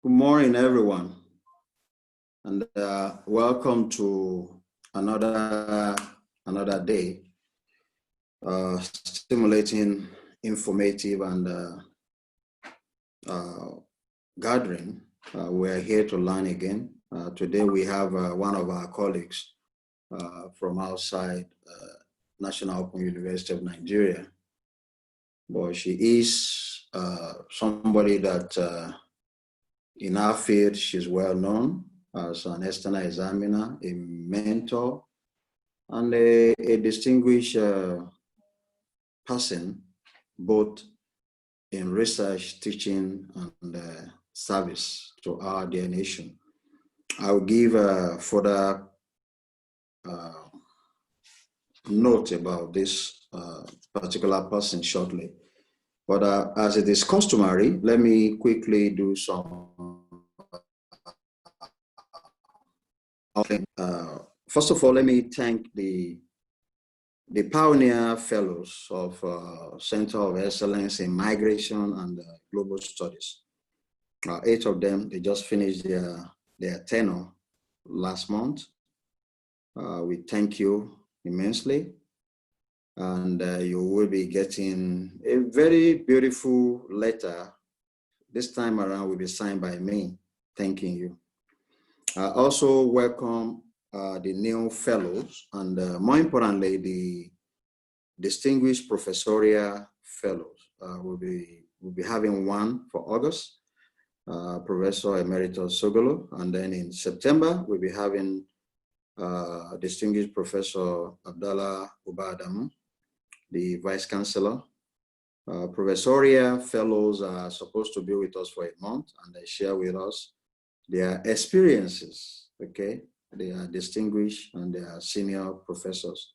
Good morning, everyone, and welcome to another day, stimulating, informative, and gathering. We're here to learn again. Today we have one of our colleagues from outside National Open University of Nigeria, but she is somebody that in our field, she's well known as an external examiner, a mentor, and a distinguished person, both in research, teaching, and service to our dear nation. I'll give a further note about this particular person shortly. But as it is customary, let me quickly do some first of all, let me thank the Pioneer Fellows of Center of Excellence in Migration and Global Studies. 8 of them, they just finished their tenure last month. We thank you immensely. And you will be getting a very beautiful letter. This time around will be signed by me, thanking you. Also welcome the new fellows and more importantly, the distinguished professorial fellows. We'll be having one for August, Professor Emeritus Sogolo, and then in September, we'll be having distinguished Professor Abdallah Ubadamu, the Vice Chancellor. Professorial fellows are supposed to be with us for a month, and they share with us their experiences, okay? They are distinguished and they are senior professors.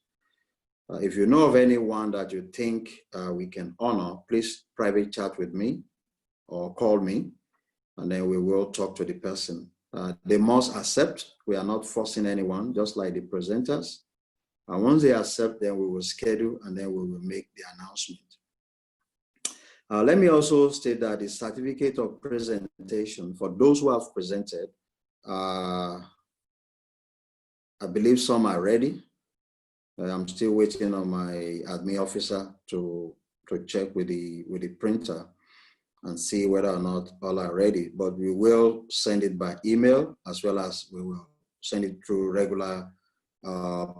If you know of anyone that you think we can honor, please private chat with me or call me, and then we will talk to the person. They must accept. We are not forcing anyone, just like the presenters. And once they accept, then we will schedule and then we will make the announcement. Let me also state that the certificate of presentation for those who have presented, I believe some are ready. I'm still waiting on my admin officer to check with the printer and see whether or not all are ready. But we will send it by email, as well as we will send it through regular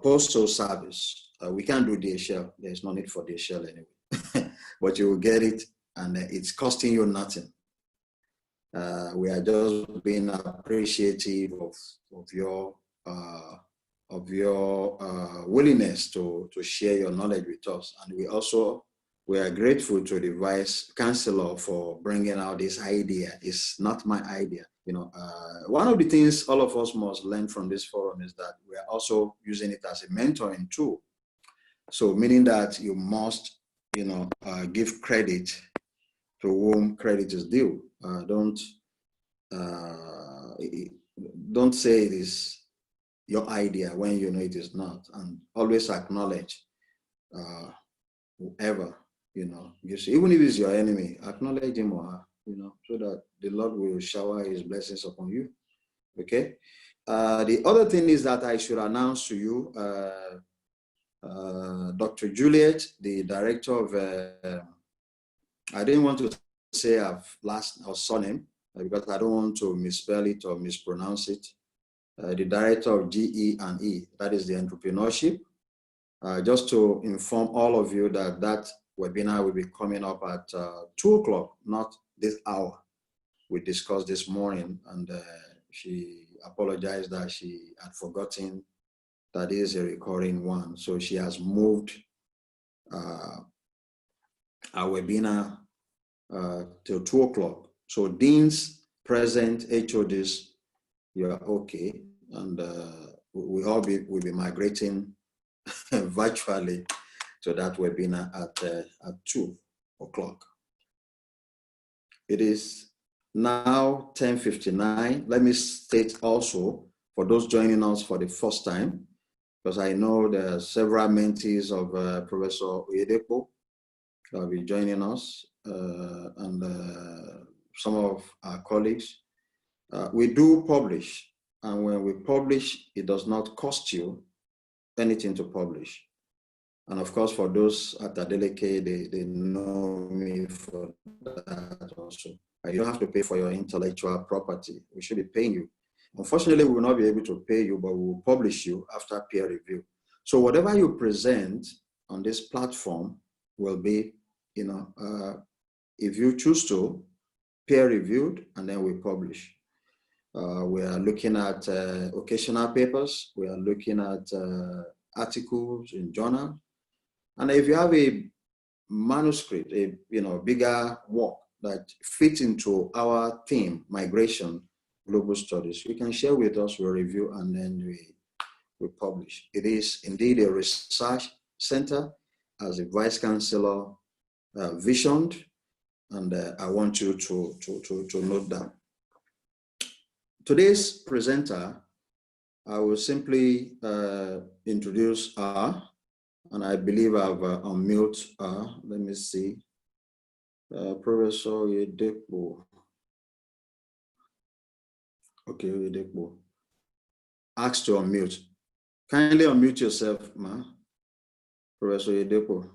postal service. We can't do DHL. There's no need for DHL anyway. But you will get it, and it's costing you nothing. We are just being appreciative of your willingness to share your knowledge with us. And we are grateful to the Vice Chancellor for bringing out this idea. It's not my idea. You know, one of the things all of us must learn from this forum is that we are also using it as a mentoring tool. So meaning that you must, give credit to whom credit is due. Don't say it is your idea when you know it is not, and always acknowledge whoever, you see, even if it's your enemy, acknowledge him or her, so that the Lord will shower his blessings upon you, okay? The other thing is that I should announce to you, Dr. Juliet, the director of, I didn't want to say her last or surname, because I don't want to misspell it or mispronounce it. The director of GE&E, that is the entrepreneurship. Just to inform all of you that webinar will be coming up at 2 o'clock, not this hour. We discussed this morning, and she apologized that she had forgotten that is a recurring one. So she has moved our webinar till 2 o'clock. So deans present, HODs, you are okay, and will be migrating virtually to that webinar at 2 o'clock. It is now 10:59. Let me state also, for those joining us for the first time, because I know there are several mentees of Professor Oyedepo that will be joining us, and some of our colleagues. We do publish, and when we publish, it does not cost you anything to publish. And of course, for those at Adeleke, they know me for that also. You don't have to pay for your intellectual property. We should be paying you. Unfortunately, we will not be able to pay you, but we will publish you after peer review. So whatever you present on this platform will be, if you choose to, peer reviewed, and then we publish. We are looking at occasional papers. We are looking at articles in journals. And if you have a manuscript, a bigger work that fits into our theme, migration, global studies, you can share with us, we'll review, and then we publish. It is indeed a research center, as the Vice Chancellor visioned, and I want you to note that. Today's presenter, I will simply introduce her, and I believe I've unmuted her. Let me see. Professor Oyedepo. Okay, Oyedepo. Ask to unmute. Kindly unmute yourself, ma. Professor Oyedepo.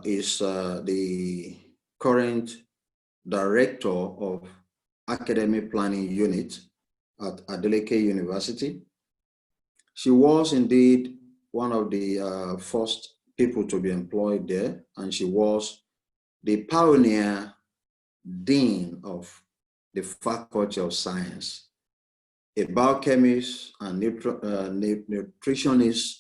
Is the current director of Academic Planning Unit at Adeleke University. She was indeed one of the first people to be employed there, and she was the pioneer dean of the Faculty of Science, a biochemist and nutritionist.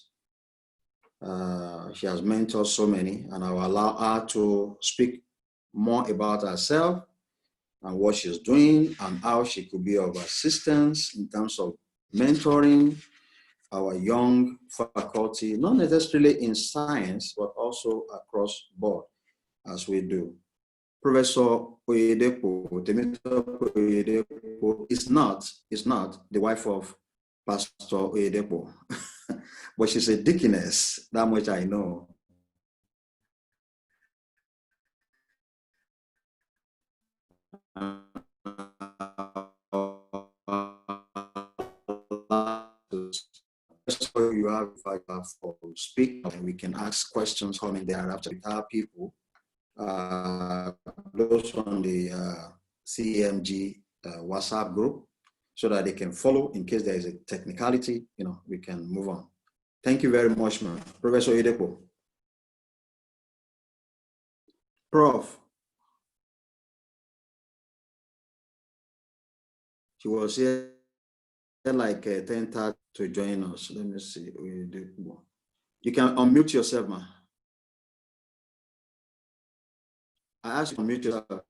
She has mentored so many, and I will allow her to speak more about herself and what she's doing and how she could be of assistance in terms of mentoring our young faculty, not necessarily in science, but also across board as we do. Professor Oyedepo, Oyedepo is not the wife of Pastor Oyedepo, but she's a deaconess, that much I know. So you have for speak, and we can ask questions coming thereafter with our people. Those on the CMG WhatsApp group, so that they can follow in case there is a technicality, we can move on. Thank you very much, man. Professor Oyedepo. Prof. She was here like 10:30 to join us. Let me see. You can unmute yourself, man. I asked you to unmute yourself.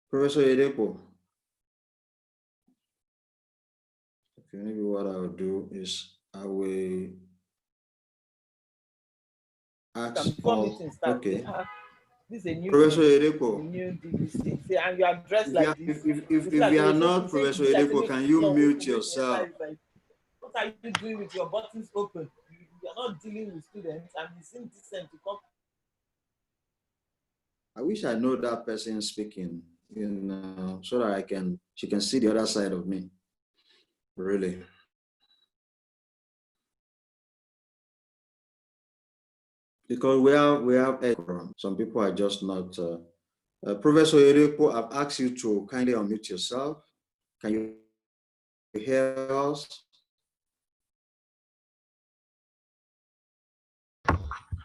Professor Oyedepo. Okay, maybe what I will do is I will ask for, okay. This is a new Professor Oyedepo. New DVC. See, and you are dressed like this. If you are not Professor Oyedepo, can you mute yourself? What are you doing with your buttons open? You are not dealing with students, and you seem decent to come. I wish I know that person speaking, so that she can see the other side of me. Really. Because we have some people are just not. Professor Oyedepo, I've asked you to kindly unmute yourself. Can you hear us?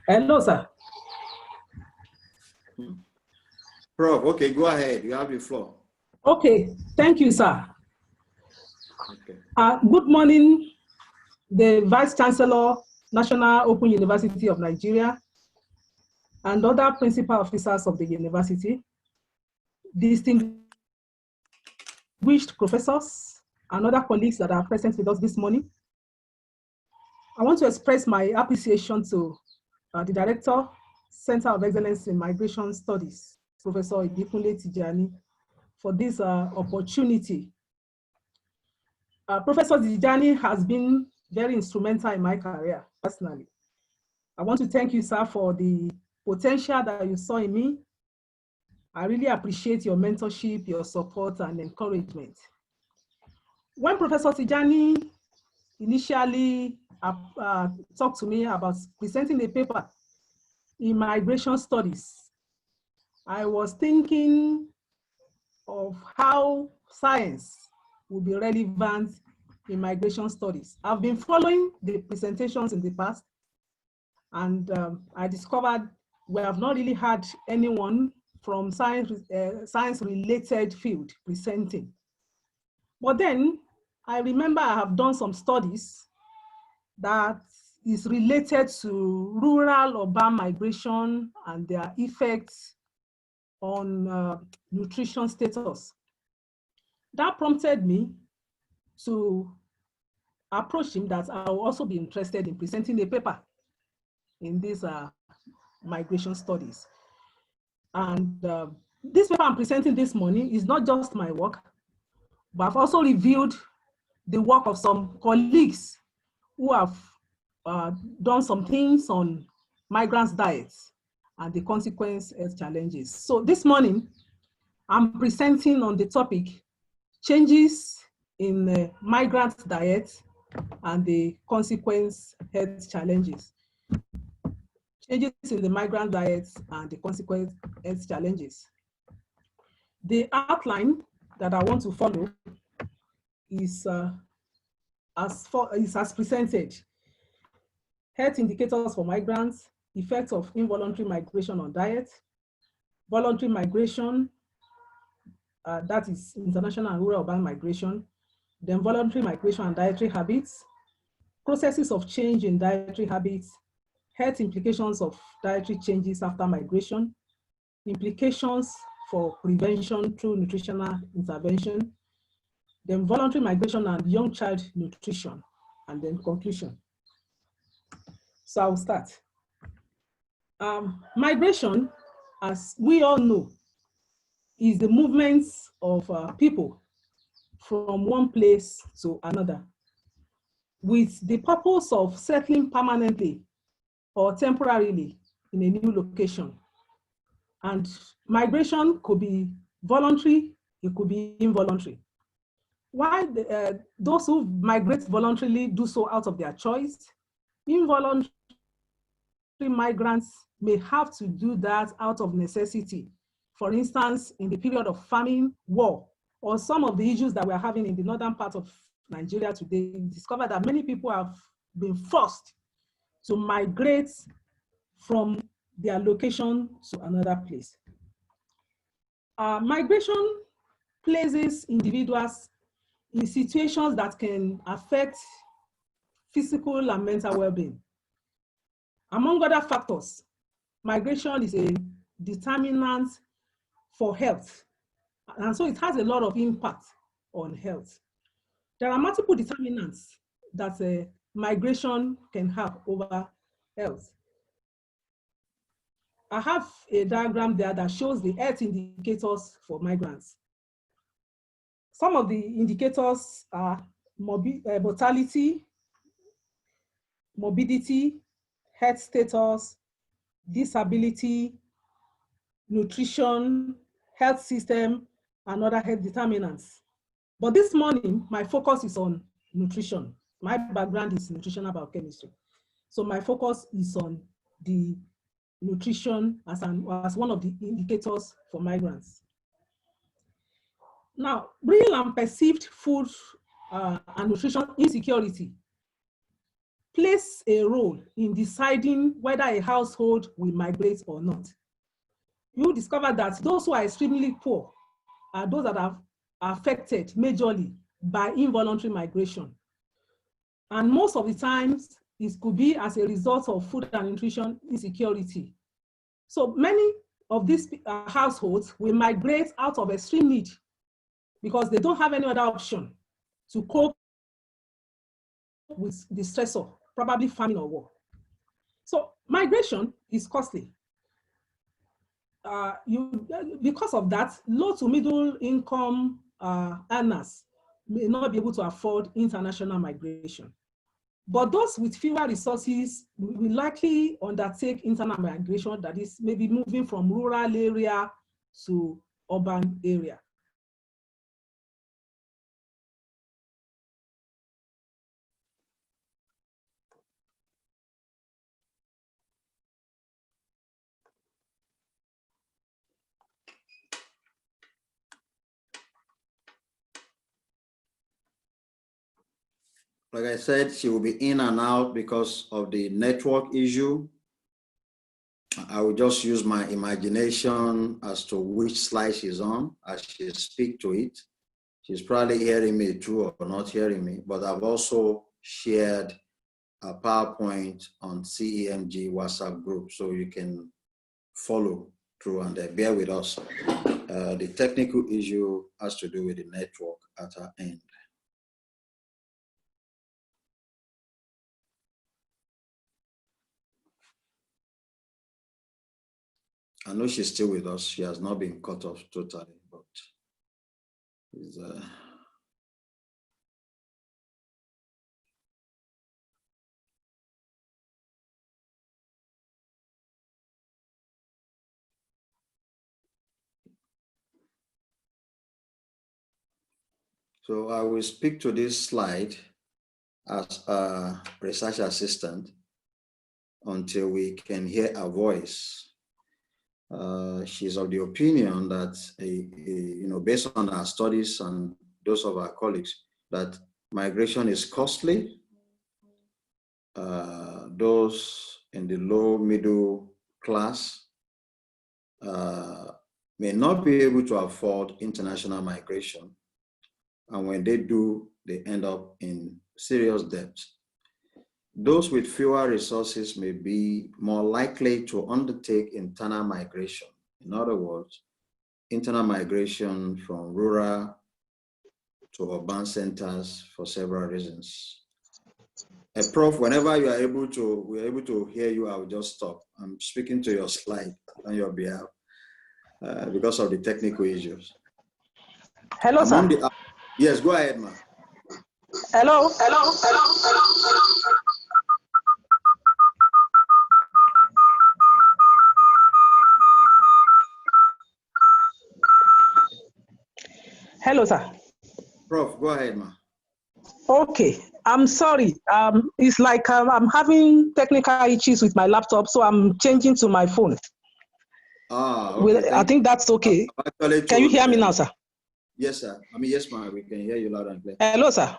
Hello, sir. Prof, okay, go ahead. You have the floor. Okay, thank you, sir. Okay. Good morning, the Vice Chancellor, National Open University of Nigeria, and other principal officers of the university, distinguished professors, and other colleagues that are present with us this morning. I want to express my appreciation to the Director, Center of Excellence in Migration Studies, Professor Ibikunle Tijani, for this opportunity Professor Tijani has been very instrumental in my career, personally. I want to thank you, sir, for the potential that you saw in me. I really appreciate your mentorship, your support, and encouragement. When Professor Tijani initially talked to me about presenting a paper in migration studies, I was thinking of how science would be relevant in migration studies. I've been following the presentations in the past, and I discovered we have not really had anyone from science-related field presenting. But then I remember I have done some studies that is related to rural-urban migration and their effects on nutrition status. That prompted me to approach him that I will also be interested in presenting a paper in these migration studies. And this paper I'm presenting this morning is not just my work, but I've also reviewed the work of some colleagues who have done some things on migrants' diets and the consequence health challenges. So this morning, I'm presenting on the topic, changes in migrant diet and the consequence health challenges. Changes in the migrant diet and the consequent health challenges. The outline that I want to follow is as presented. Health indicators for migrants, effects of involuntary migration on diet, voluntary migration, that is international and rural urban migration, then voluntary migration and dietary habits, processes of change in dietary habits, health implications of dietary changes after migration, implications for prevention through nutritional intervention, then voluntary migration and young child nutrition, and then conclusion. So I'll start. Migration, as we all know, is the movements of people from one place to another with the purpose of settling permanently or temporarily in a new location. And migration could be voluntary, it could be involuntary. While those who migrate voluntarily do so out of their choice, involuntary migrants may have to do that out of necessity. For instance, in the period of famine, war, or some of the issues that we're having in the northern part of Nigeria today, we discovered that many people have been forced to migrate from their location to another place. Migration places individuals in situations that can affect physical and mental well-being. Among other factors, migration is a determinant for health, and so it has a lot of impact on health. There are multiple determinants that migration can have over health. I have a diagram there that shows the health indicators for migrants. Some of the indicators are mortality, morbidity, health status, disability, nutrition, health system, and other health determinants. But this morning, my focus is on nutrition. My background is nutritional biochemistry. So my focus is on the nutrition as one of the indicators for migrants. Now, real and perceived food and nutrition insecurity plays a role in deciding whether a household will migrate or not. You discover that those who are extremely poor are those that are affected majorly by involuntary migration. And most of the times, it could be as a result of food and nutrition insecurity. So many of these households will migrate out of extreme need because they don't have any other option to cope with the stressor, probably famine or war. So migration is costly. Because of that, low to middle income earners may not be able to afford international migration. But those with fewer resources will likely undertake internal migration, that is maybe moving from rural area to urban area. Like I said, she will be in and out because of the network issue. I will just use my imagination as to which slide she's on as she speaks to it. She's probably hearing me too or not hearing me, but I've also shared a PowerPoint on CEMG WhatsApp group so you can follow through and bear with us. The technical issue has to do with the network at our end. I know she's still with us. She has not been cut off totally, but it's, so I will speak to this slide as a research assistant until we can hear her voice. She's of the opinion that, based on our studies and those of our colleagues, that migration is costly. Those in the low middle class may not be able to afford international migration. And when they do, they end up in serious debt. Those with fewer resources may be more likely to undertake internal migration. In other words, internal migration from rural to urban centers for several reasons. Prof, whenever you are able to, we're able to hear you, I will just stop. I'm speaking to your slide on your behalf because of the technical issues. Hello, sir. Yes, go ahead, ma'am. Hello. Hello, sir. Prof, go ahead, ma'am. Okay, I'm sorry. It's like I'm having technical issues with my laptop, so I'm changing to my phone. Okay. I think that's okay. Can you hear me now, sir? Yes, sir. Yes, ma'am. We can hear you loud and clear. Hello, sir.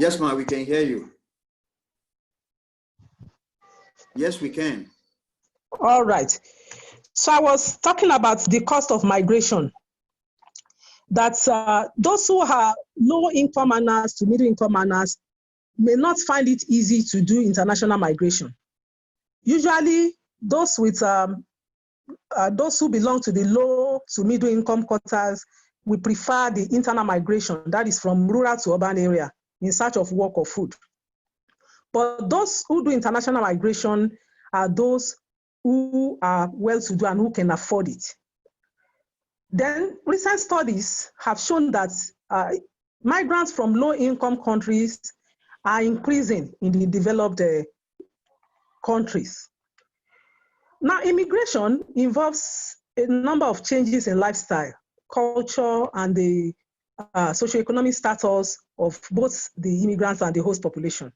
Yes, ma'am. We can hear you. Yes, we can. All right. So I was talking about the cost of migration. That those who are low-income earners to middle-income earners may not find it easy to do international migration. Usually, those who belong to the low to middle-income quarters will prefer the internal migration, that is from rural to urban area, in search of work or food. But those who do international migration are those who are well-to-do and who can afford it. Then recent studies have shown that migrants from low-income countries are increasing in the developed countries. Now, immigration involves a number of changes in lifestyle, culture, and the socioeconomic status of both the immigrants and the host population.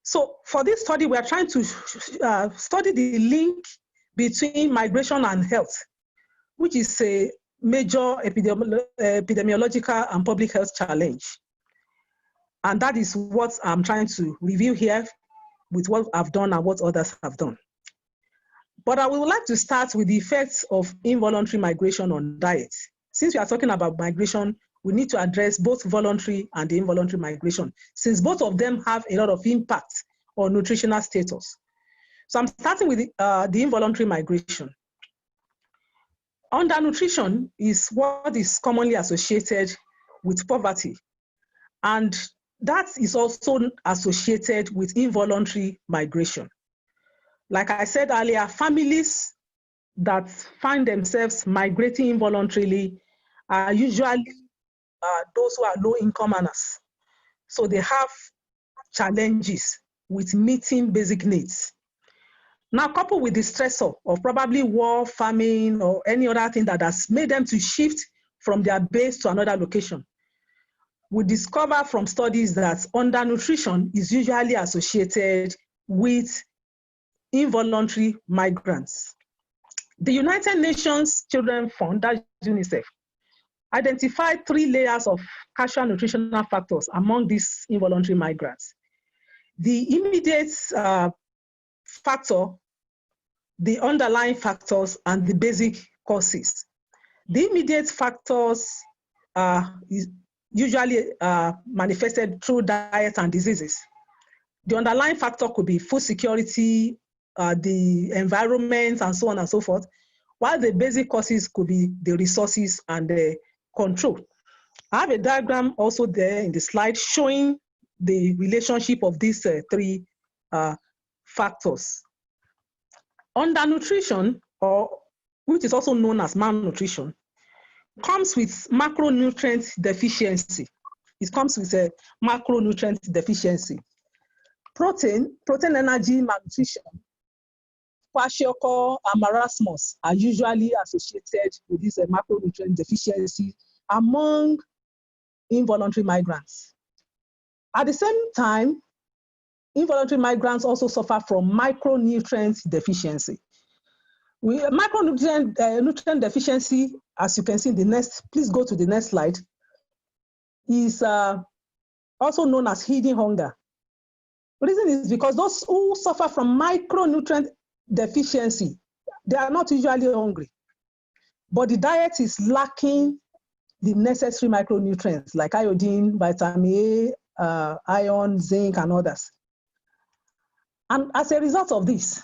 So for this study, we are trying to study the link between migration and health, which is a major epidemiological and public health challenge. And that is what I'm trying to review here with what I've done and what others have done. But I would like to start with the effects of involuntary migration on diet. Since we are talking about migration, we need to address both voluntary and the involuntary migration, since both of them have a lot of impact on nutritional status. So I'm starting with the involuntary migration. Undernutrition is what is commonly associated with poverty, and that is also associated with involuntary migration. Like I said earlier, families that find themselves migrating involuntarily are usually those who are low-income earners. So they have challenges with meeting basic needs. Now, coupled with the stressor of probably war, famine, or any other thing that has made them to shift from their base to another location, we discover from studies that undernutrition is usually associated with involuntary migrants. The United Nations Children's Fund, that's UNICEF, identified 3 layers of casual nutritional factors among these involuntary migrants. The immediate factor, the underlying factors, and the basic causes. The immediate factors are usually manifested through diet and diseases. The underlying factor could be food security, the environment, and so on and so forth, while the basic causes could be the resources and the control. I have a diagram also there in the slide showing the relationship of these 3 factors. Undernutrition, or which is also known as malnutrition, comes with macronutrient deficiency. It comes with a macronutrient deficiency. Protein energy malnutrition, kwashiorkor, and marasmus are usually associated with this macronutrient deficiency among involuntary migrants. At the same time, involuntary migrants also suffer from micronutrient deficiency. Nutrient deficiency, as you can see in the next, please go to the next slide, is also known as hidden hunger. The reason is because those who suffer from micronutrient deficiency, they are not usually hungry, but the diet is lacking the necessary micronutrients like iodine, vitamin A, iron, zinc, and others. And as a result of this,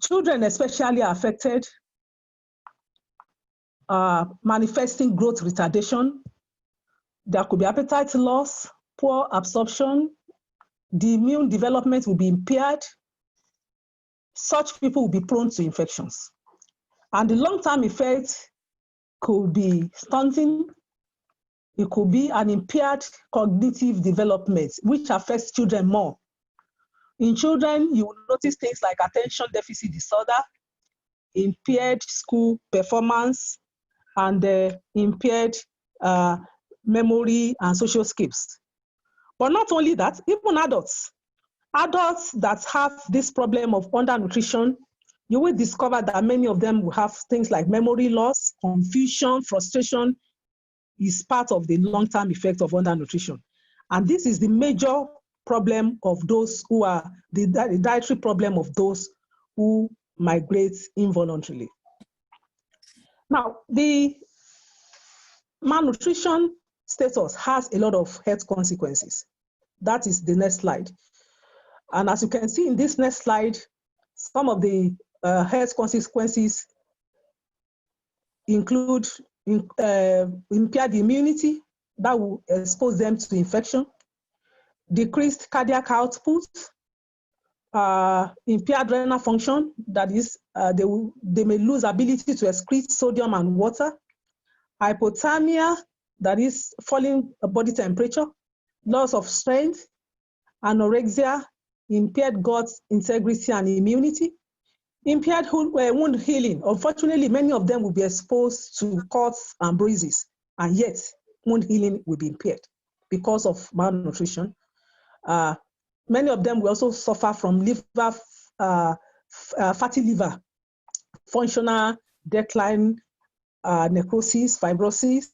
children especially are affected, manifesting growth retardation. There could be appetite loss, poor absorption, the immune development will be impaired. Such people will be prone to infections. And the long-term effect could be stunting. It could be an impaired cognitive development, which affects children more. In children, you will notice things like attention deficit disorder, impaired school performance, and impaired memory and social skills. But not only that, even adults that have this problem of undernutrition, you will discover that many of them will have things like memory loss, confusion, frustration is part of the long-term effect of undernutrition. And this is the major problem of those who are, the dietary problem of those who migrate involuntarily. Now, the malnutrition status has a lot of health consequences. That is the next slide. And as you can see in this next slide, some of the health consequences include impaired immunity that will expose them to infection, decreased cardiac output, impaired renal function, that is, they may lose ability to excrete sodium and water, hypothermia, that is falling body temperature, loss of strength, anorexia, impaired gut integrity and immunity, impaired wound healing. Unfortunately, many of them will be exposed to cuts and bruises, and yet wound healing will be impaired because of malnutrition. Many of them will also suffer from liver, fatty liver, functional decline, necrosis, fibrosis,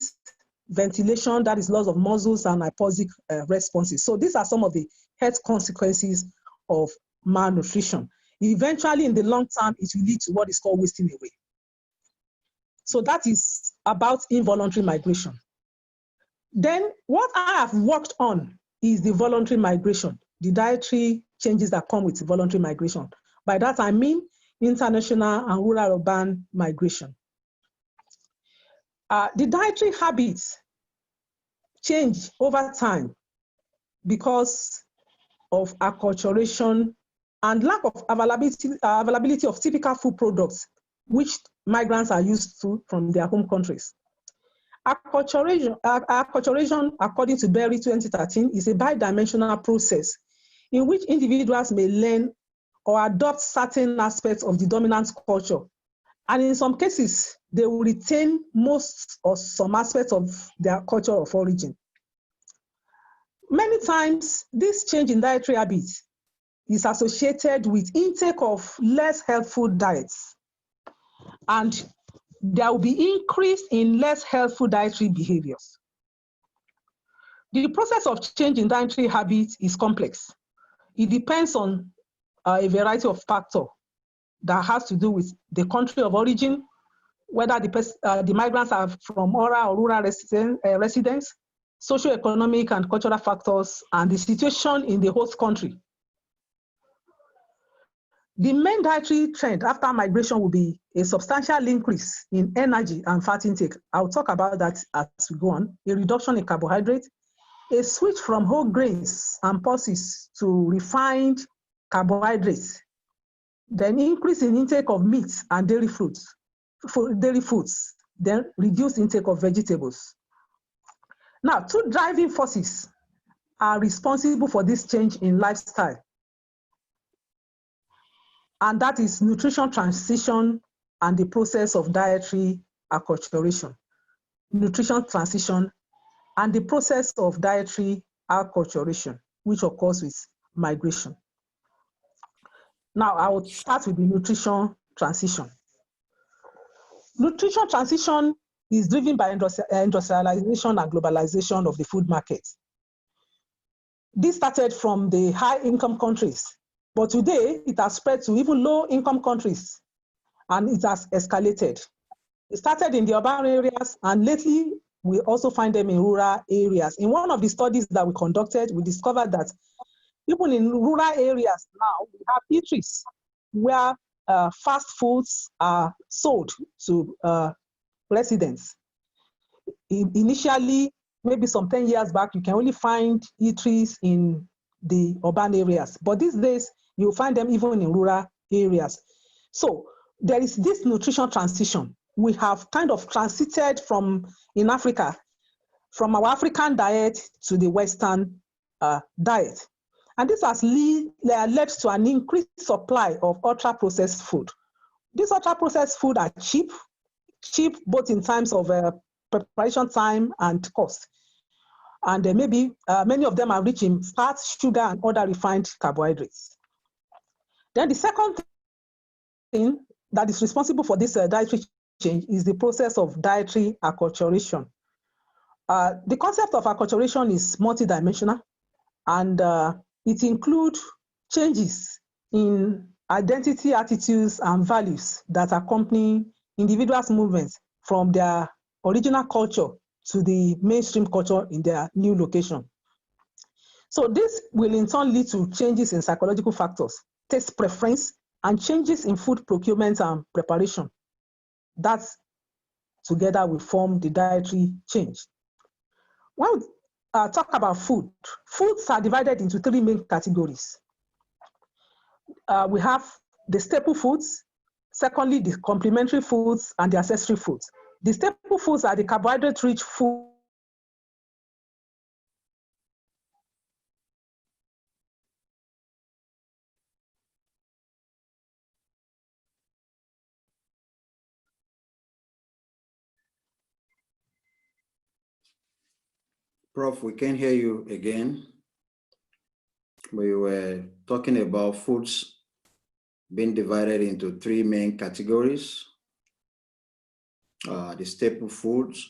ventilation, that is loss of muscles, and hypoxic responses. So these are some of the health consequences of malnutrition. Eventually, in the long term, it will lead to what is called wasting away. So that is about involuntary migration. Then what I have worked on is the voluntary migration, the dietary changes that come with voluntary migration. By that, I mean international and rural-urban migration. The dietary habits change over time because of acculturation and lack of availability of typical food products which migrants are used to from their home countries. Acculturation, according to Berry 2013, is a bidimensional process in which individuals may learn or adopt certain aspects of the dominant culture. And in some cases, they will retain most or some aspects of their culture of origin. Many times, this change in dietary habits is associated with intake of less healthful diets, and there will be increase in less healthful dietary behaviors. The process of change in dietary habits is complex. It depends on a variety of factors that has to do with the country of origin, whether the migrants are from rural or rural residents, socioeconomic and cultural factors, and the situation in the host country. The main dietary trend after migration will be a substantial increase in energy and fat intake. I'll talk about that as we go on. A reduction in carbohydrates, a switch from whole grains and pulses to refined carbohydrates, then increase in intake of meats and dairy foods, then reduce intake of vegetables. Now, two driving forces are responsible for this change in lifestyle, and that is nutrition transition and the process of dietary acculturation. Nutrition transition and the process of dietary acculturation, which occurs with migration. Now, I will start with the nutrition transition. Nutrition transition is driven by industrialization and globalization of the food market. This started from the high-income countries, but today it has spread to even low-income countries, and it has escalated. It started in the urban areas, and lately we also find them in rural areas. In one of the studies that we conducted, we discovered that even in rural areas now, we have eateries where fast foods are sold to residents. Initially, maybe some 10 years back, you can only find eateries in the urban areas. But these days, you'll find them even in rural areas. So there is this nutrition transition. We have kind of transited from, in Africa, from our African diet to the Western diet. And this has led to an increased supply of ultra-processed food. These ultra-processed food are cheap both in terms of preparation time and cost. And maybe many of them are rich in fat, sugar, and other refined carbohydrates. Then the second thing that is responsible for this dietary change is the process of dietary acculturation. The concept of acculturation is multidimensional, and it includes changes in identity, attitudes, and values that accompany individuals' movements from their original culture to the mainstream culture in their new location. So this will in turn lead to changes in psychological factors, taste preference, and changes in food procurement and preparation. That together will form the dietary change. When we talk about food, foods are divided into three main categories. We have the staple foods, secondly, the complementary foods, and the accessory foods. The staple foods are the carbohydrate-rich food. Prof, we can't hear you again. We were talking about foods being divided into three main categories. The staple foods,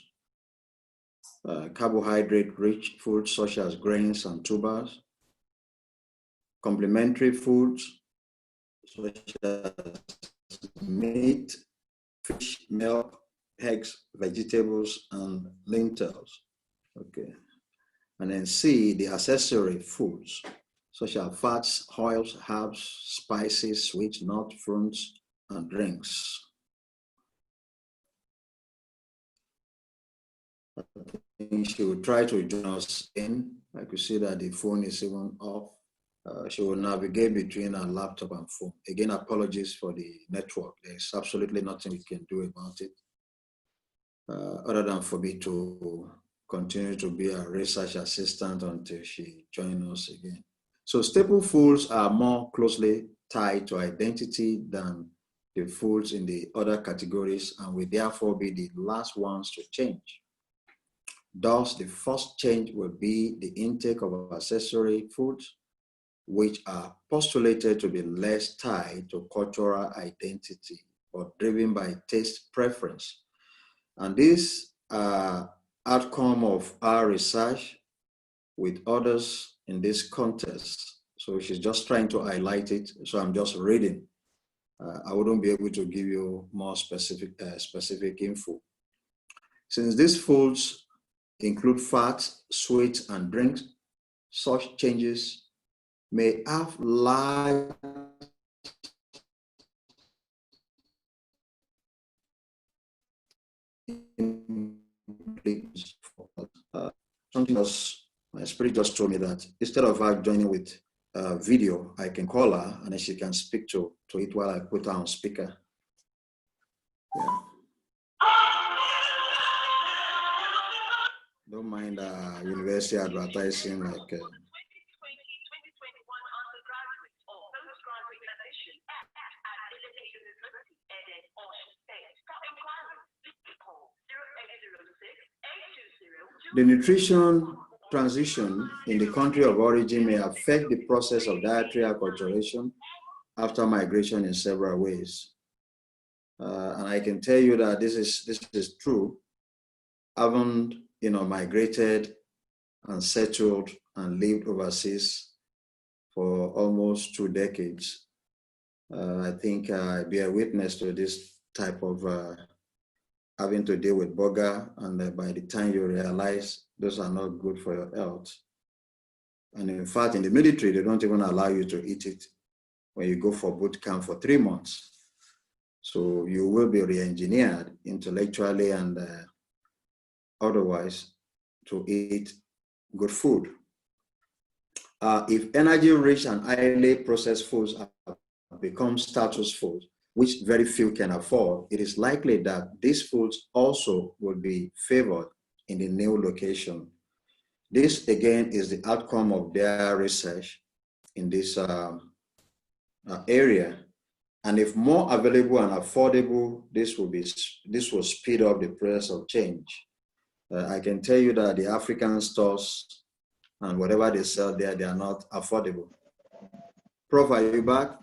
carbohydrate-rich foods such as grains and tubers, complementary foods such as meat, fish, milk, eggs, vegetables, and lentils. Okay. And then C, the accessory foods, such as fats, oils, herbs, spices, sweets, nuts, fruits, and drinks. I think she will try to join us in. I could see that the phone is even off. She will navigate between her laptop and phone. Again, apologies for the network. There's absolutely nothing we can do about it. other than for me to continue to be a research assistant until she joins us again. So staple foods are more closely tied to identity than the foods in the other categories and will therefore be the last ones to change. Thus, the first change will be the intake of accessory foods, which are postulated to be less tied to cultural identity or driven by taste preference. And this outcome of our research with others in this context. So she's just trying to highlight it. So I'm just reading. I wouldn't be able to give you more specific info. Since these foods include fats, sweets, and drinks, such changes may have large implications. Something else, my spirit just told me that instead of her joining with video, I can call her and then she can speak to it while I put her on speaker. Yeah. Don't mind university advertising like the nutrition transition in the country of origin may affect the process of dietary acculturation after migration in several ways. And I can tell you that this is true. Having migrated and settled and lived overseas for almost 2 decades, I think I bear witness to this type of having to deal with burger, and by the time you realize those are not good for your health. And in fact, in the military, they don't even allow you to eat it when you go for boot camp for 3 months. So you will be re-engineered intellectually and otherwise to eat good food. If energy-rich and highly processed foods have become status foods, which very few can afford, it is likely that these foods also will be favored in the new location. This, again, is the outcome of their research in this area. And if more available and affordable, this will speed up the process of change. I can tell you that the African stores and whatever they sell there, they are not affordable. Prof, are you back?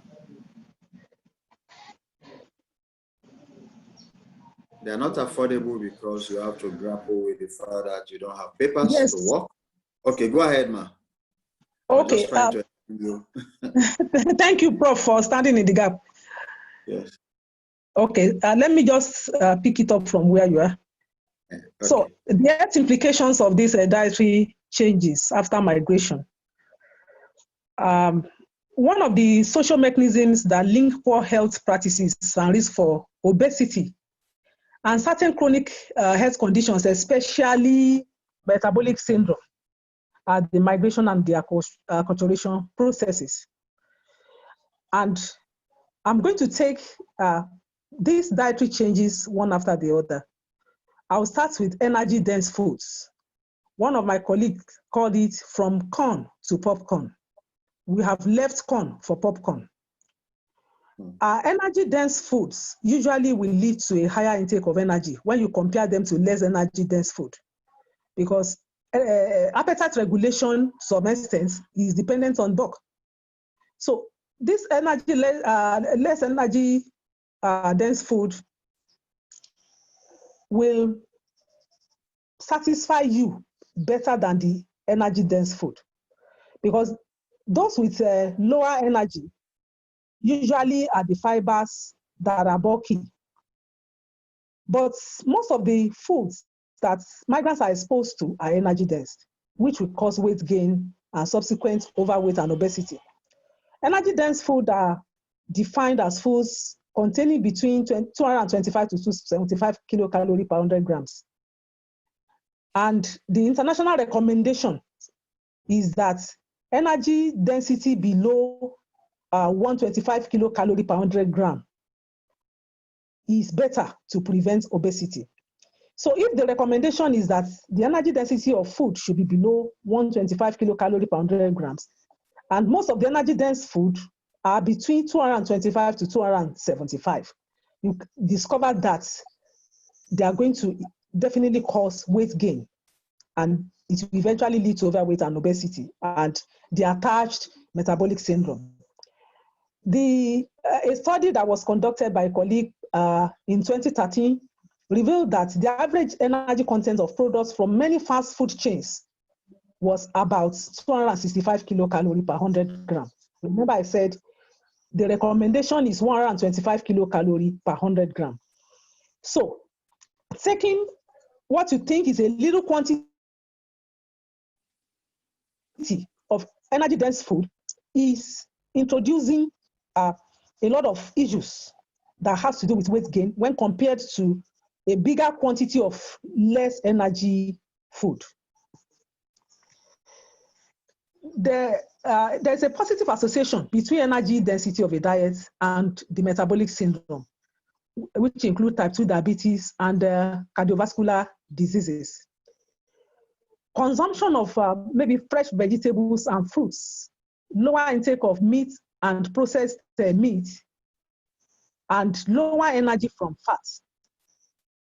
They are not affordable because you have to grapple with the fact that you don't have papers to work. Okay, go ahead, ma. Okay. Thank you, Prof, for standing in the gap. Yes. Okay, let me just pick it up from where you are. Okay. So the health implications of these dietary changes after migration. One of the social mechanisms that link poor health practices and risk for obesity and certain chronic health conditions, especially metabolic syndrome, are the migration and the acculturation processes. And I'm going to take these dietary changes one after the other. I'll start with energy-dense foods. One of my colleagues called it from corn to popcorn. We have left corn for popcorn. Energy-dense foods usually will lead to a higher intake of energy when you compare them to less energy-dense food, because appetite regulation, to some extent, is dependent on bulk. So this less energy dense food will satisfy you better than the energy dense food, because those with lower energy usually are the fibers that are bulky. But most of the foods that migrants are exposed to are energy dense, which will cause weight gain and subsequent overweight and obesity. Energy dense food are defined as foods containing between 225 to 275 kilocalories per 100 grams. And the international recommendation is that energy density below 125 kilocalories per 100 gram is better to prevent obesity. So if the recommendation is that the energy density of food should be below 125 kilocalorie per 100 grams, and most of the energy dense food are between 225 to 275, you discover that they are going to definitely cause weight gain, and it will eventually lead to overweight and obesity and the attached metabolic syndrome. A study that was conducted by a colleague in 2013 revealed that the average energy content of products from many fast food chains was about 265 kilocalorie per 100 gram. Remember I said the recommendation is 125 kilocalorie per 100 gram. So taking what you think is a little quantity of energy dense food is introducing a lot of issues that has to do with weight gain when compared to a bigger quantity of less energy food. There's a positive association between energy density of a diet and the metabolic syndrome, which include type 2 diabetes and cardiovascular diseases. Consumption of maybe fresh vegetables and fruits, lower intake of meat and processed meat, and lower energy from fats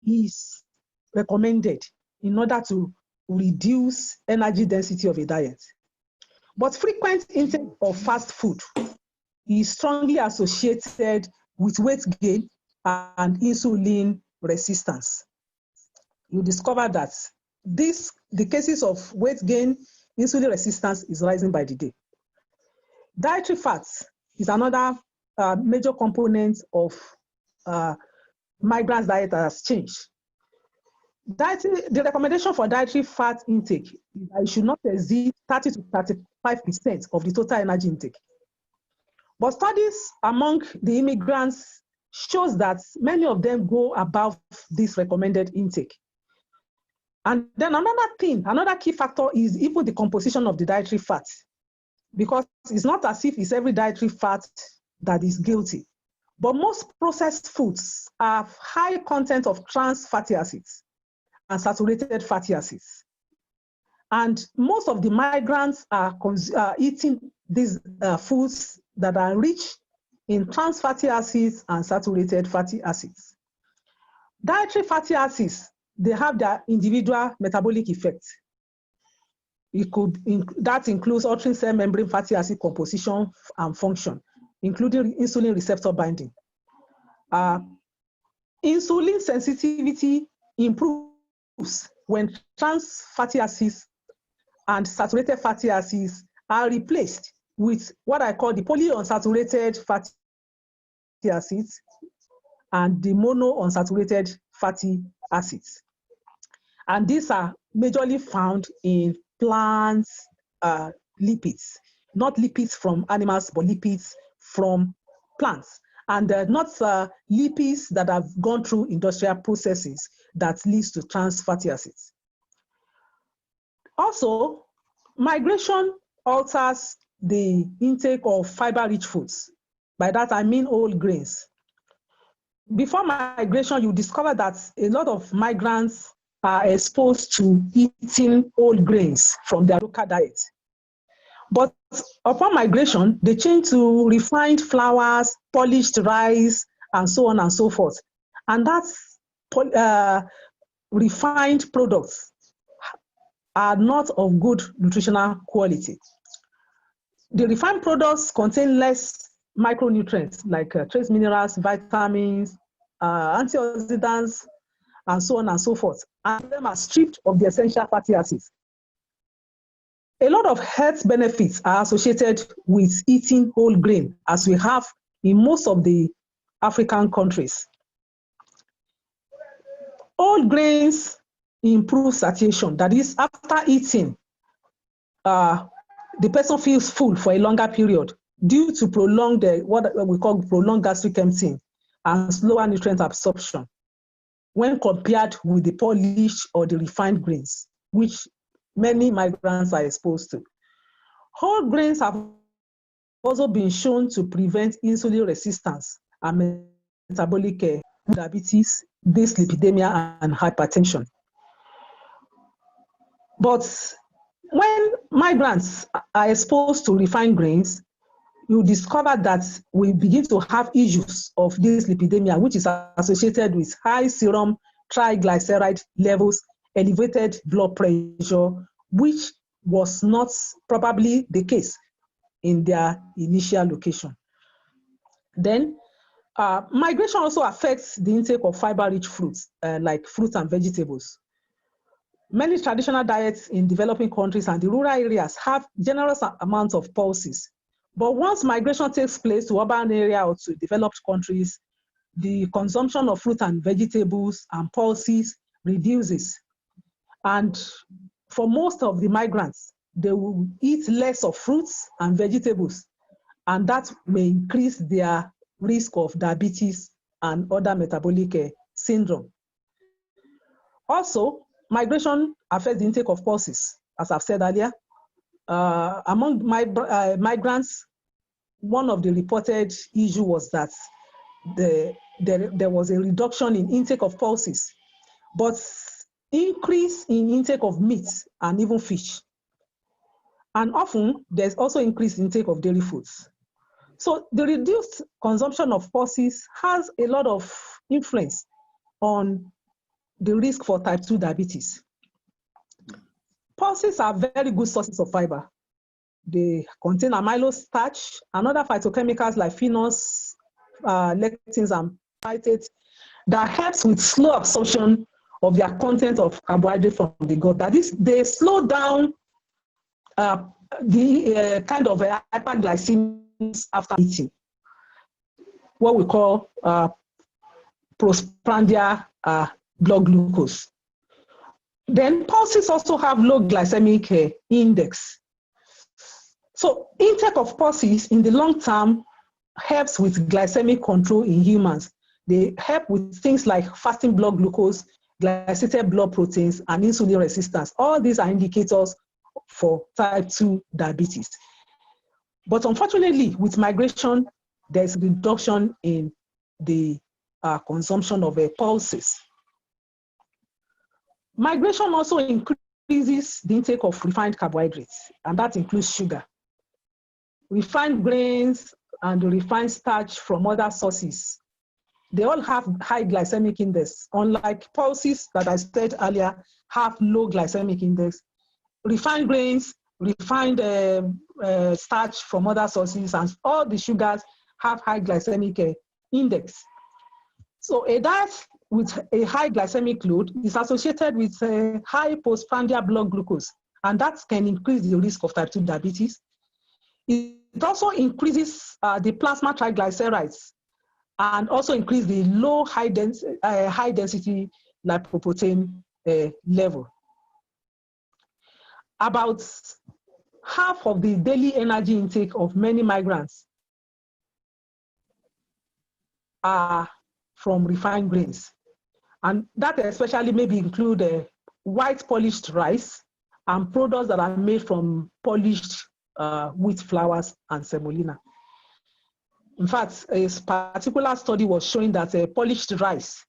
is recommended in order to reduce energy density of a diet. But frequent intake of fast food is strongly associated with weight gain and insulin resistance. You discover that the cases of weight gain, insulin resistance is rising by the day. Dietary fats is another major component of migrants' diet that has changed. The recommendation for dietary fat intake is that it should not exceed 30 to 35% of the total energy intake. But studies among the immigrants shows that many of them go above this recommended intake. And then another key factor is even the composition of the dietary fat, because it's not as if it's every dietary fat that is guilty. But most processed foods have high content of trans fatty acids and saturated fatty acids. And most of the migrants are eating these foods that are rich in trans fatty acids and saturated fatty acids. Dietary fatty acids, they have their individual metabolic effects. That includes altering cell membrane fatty acid composition and function, including insulin receptor binding. Insulin sensitivity improves when trans fatty acids and saturated fatty acids are replaced with what I call the polyunsaturated fatty acids and the monounsaturated fatty acids. And these are majorly found in plant lipids, not lipids from animals, but lipids from plants. And not lipids that have gone through industrial processes that leads to trans fatty acids. Also, migration alters the intake of fiber-rich foods. By that, I mean whole grains. Before migration, you discover that a lot of migrants are exposed to eating whole grains from their local diet. But upon migration, they change to refined flours, polished rice, and so on and so forth. And that's refined products are not of good nutritional quality. The refined products contain less micronutrients like trace minerals, vitamins, antioxidants, and so on and so forth. And them are stripped of the essential fatty acids. A lot of health benefits are associated with eating whole grain, as we have in most of the African countries. Whole grains improve satiation. That is, after eating, the person feels full for a longer period due to prolonged, what we call prolonged gastric emptying and slower nutrient absorption when compared with the polished or the refined grains, which many migrants are exposed to. Whole grains have also been shown to prevent insulin resistance and metabolic diabetes dyslipidemia and hypertension. But when migrants are exposed to refined grains, you discover that we begin to have issues of dyslipidemia, which is associated with high serum triglyceride levels, elevated blood pressure, which was not probably the case in their initial location. Then, migration also affects the intake of fiber-rich fruits, like fruits and vegetables. Many traditional diets in developing countries and the rural areas have generous amounts of pulses. But once migration takes place to urban area or to developed countries, the consumption of fruit and vegetables and pulses reduces. And for most of the migrants, they will eat less of fruits and vegetables, and that may increase their risk of diabetes and other metabolic syndrome. Also, migration affects the intake of pulses, as I've said earlier. Among migrants, one of the reported issues was that there was a reduction in intake of pulses, but increase in intake of meat and even fish. And often, there's also increased intake of dairy foods. So the reduced consumption of pulses has a lot of influence on the risk for type 2 diabetes. Pulses are very good sources of fiber. They contain amylose starch and other phytochemicals like phenols, lectins, and phytates that helps with slow absorption of their content of carbohydrate from the gut. That is, they slow down the kind of hyperglycemia after eating, what we call postprandial blood glucose. Then pulses also have low glycemic index. So intake of pulses in the long term helps with glycemic control in humans. They help with things like fasting blood glucose, glycated blood proteins, and insulin resistance. All these are indicators for type 2 diabetes. But unfortunately, with migration, there's reduction in the consumption of pulses. Migration also increases the intake of refined carbohydrates, and that includes sugar. Refined grains and refined starch from other sources, they all have high glycemic index. Unlike pulses that I said earlier, have low glycemic index. Refined grains, refined starch from other sources, and all the sugars have high glycemic index. So a diet with a high glycemic load is associated with high postprandial blood glucose, and that can increase the risk of type 2 diabetes. It also increases the plasma triglycerides and also increase the low high density lipoprotein level. About half of the daily energy intake of many migrants are from refined grains. And that especially maybe include white polished rice and products that are made from polished wheat flours and semolina. In fact, a particular study was showing that polished rice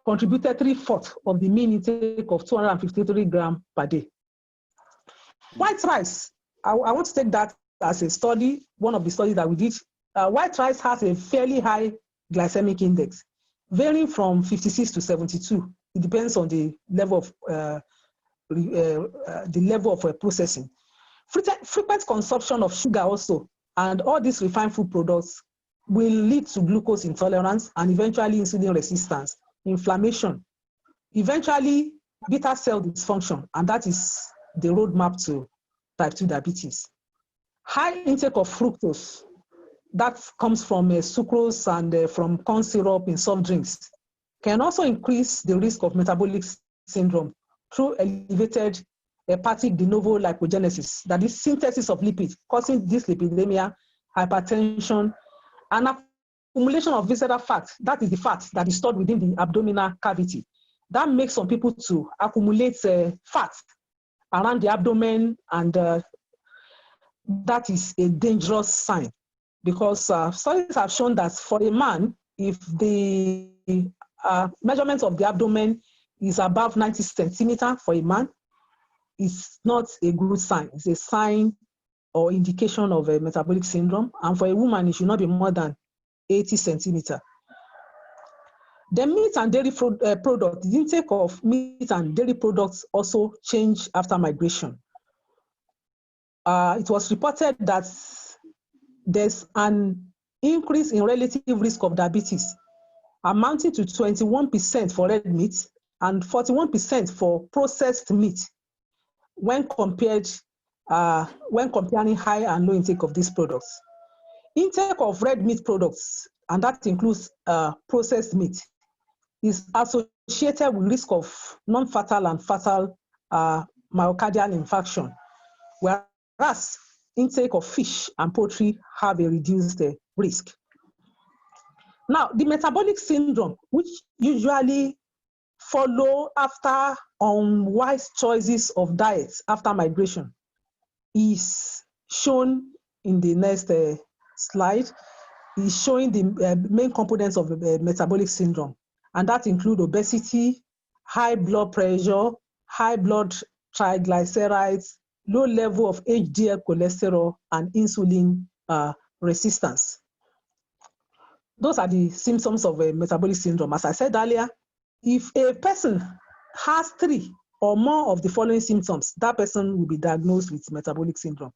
contributed 3/4 of the mean intake of 253 grams per day. White rice, I want to take that as a study, one of the studies that we did. White rice has a fairly high glycemic index, varying from 56 to 72. It depends on the level of processing. Frequent consumption of sugar also, and all these refined food products will lead to glucose intolerance and eventually insulin resistance, inflammation, eventually beta cell dysfunction, and that is the roadmap to type 2 diabetes. High intake of fructose, that comes from sucrose and from corn syrup in soft drinks, can also increase the risk of metabolic syndrome through elevated hepatic de novo lipogenesis, that is synthesis of lipids, causing dyslipidemia, hypertension, and accumulation of visceral fat. That is the fat that is stored within the abdominal cavity. That makes some people to accumulate fat around the abdomen, and that is a dangerous sign, because studies have shown that for a man, if the measurement of the abdomen is above 90 centimeters for a man, it's not a good sign. It's a sign or indication of a metabolic syndrome. And for a woman, it should not be more than 80 centimeters. The meat and dairy products, the intake of meat and dairy products also change after migration. It was reported that there's an increase in relative risk of diabetes, amounting to 21% for red meat and 41% for processed meat when comparing high and low intake of these products. Intake of red meat products, and that includes processed meat, is associated with risk of non-fatal and fatal myocardial infarction, whereas intake of fish and poultry have a reduced risk. Now, the metabolic syndrome, which usually follow after unwise choices of diets after migration, is shown in the next slide. Is showing the main components of the metabolic syndrome, and that include obesity, high blood pressure, high blood triglycerides, low level of HDL cholesterol, and insulin resistance. Those are the symptoms of a metabolic syndrome. As I said earlier, if a person has 3 or more of the following symptoms, that person will be diagnosed with metabolic syndrome.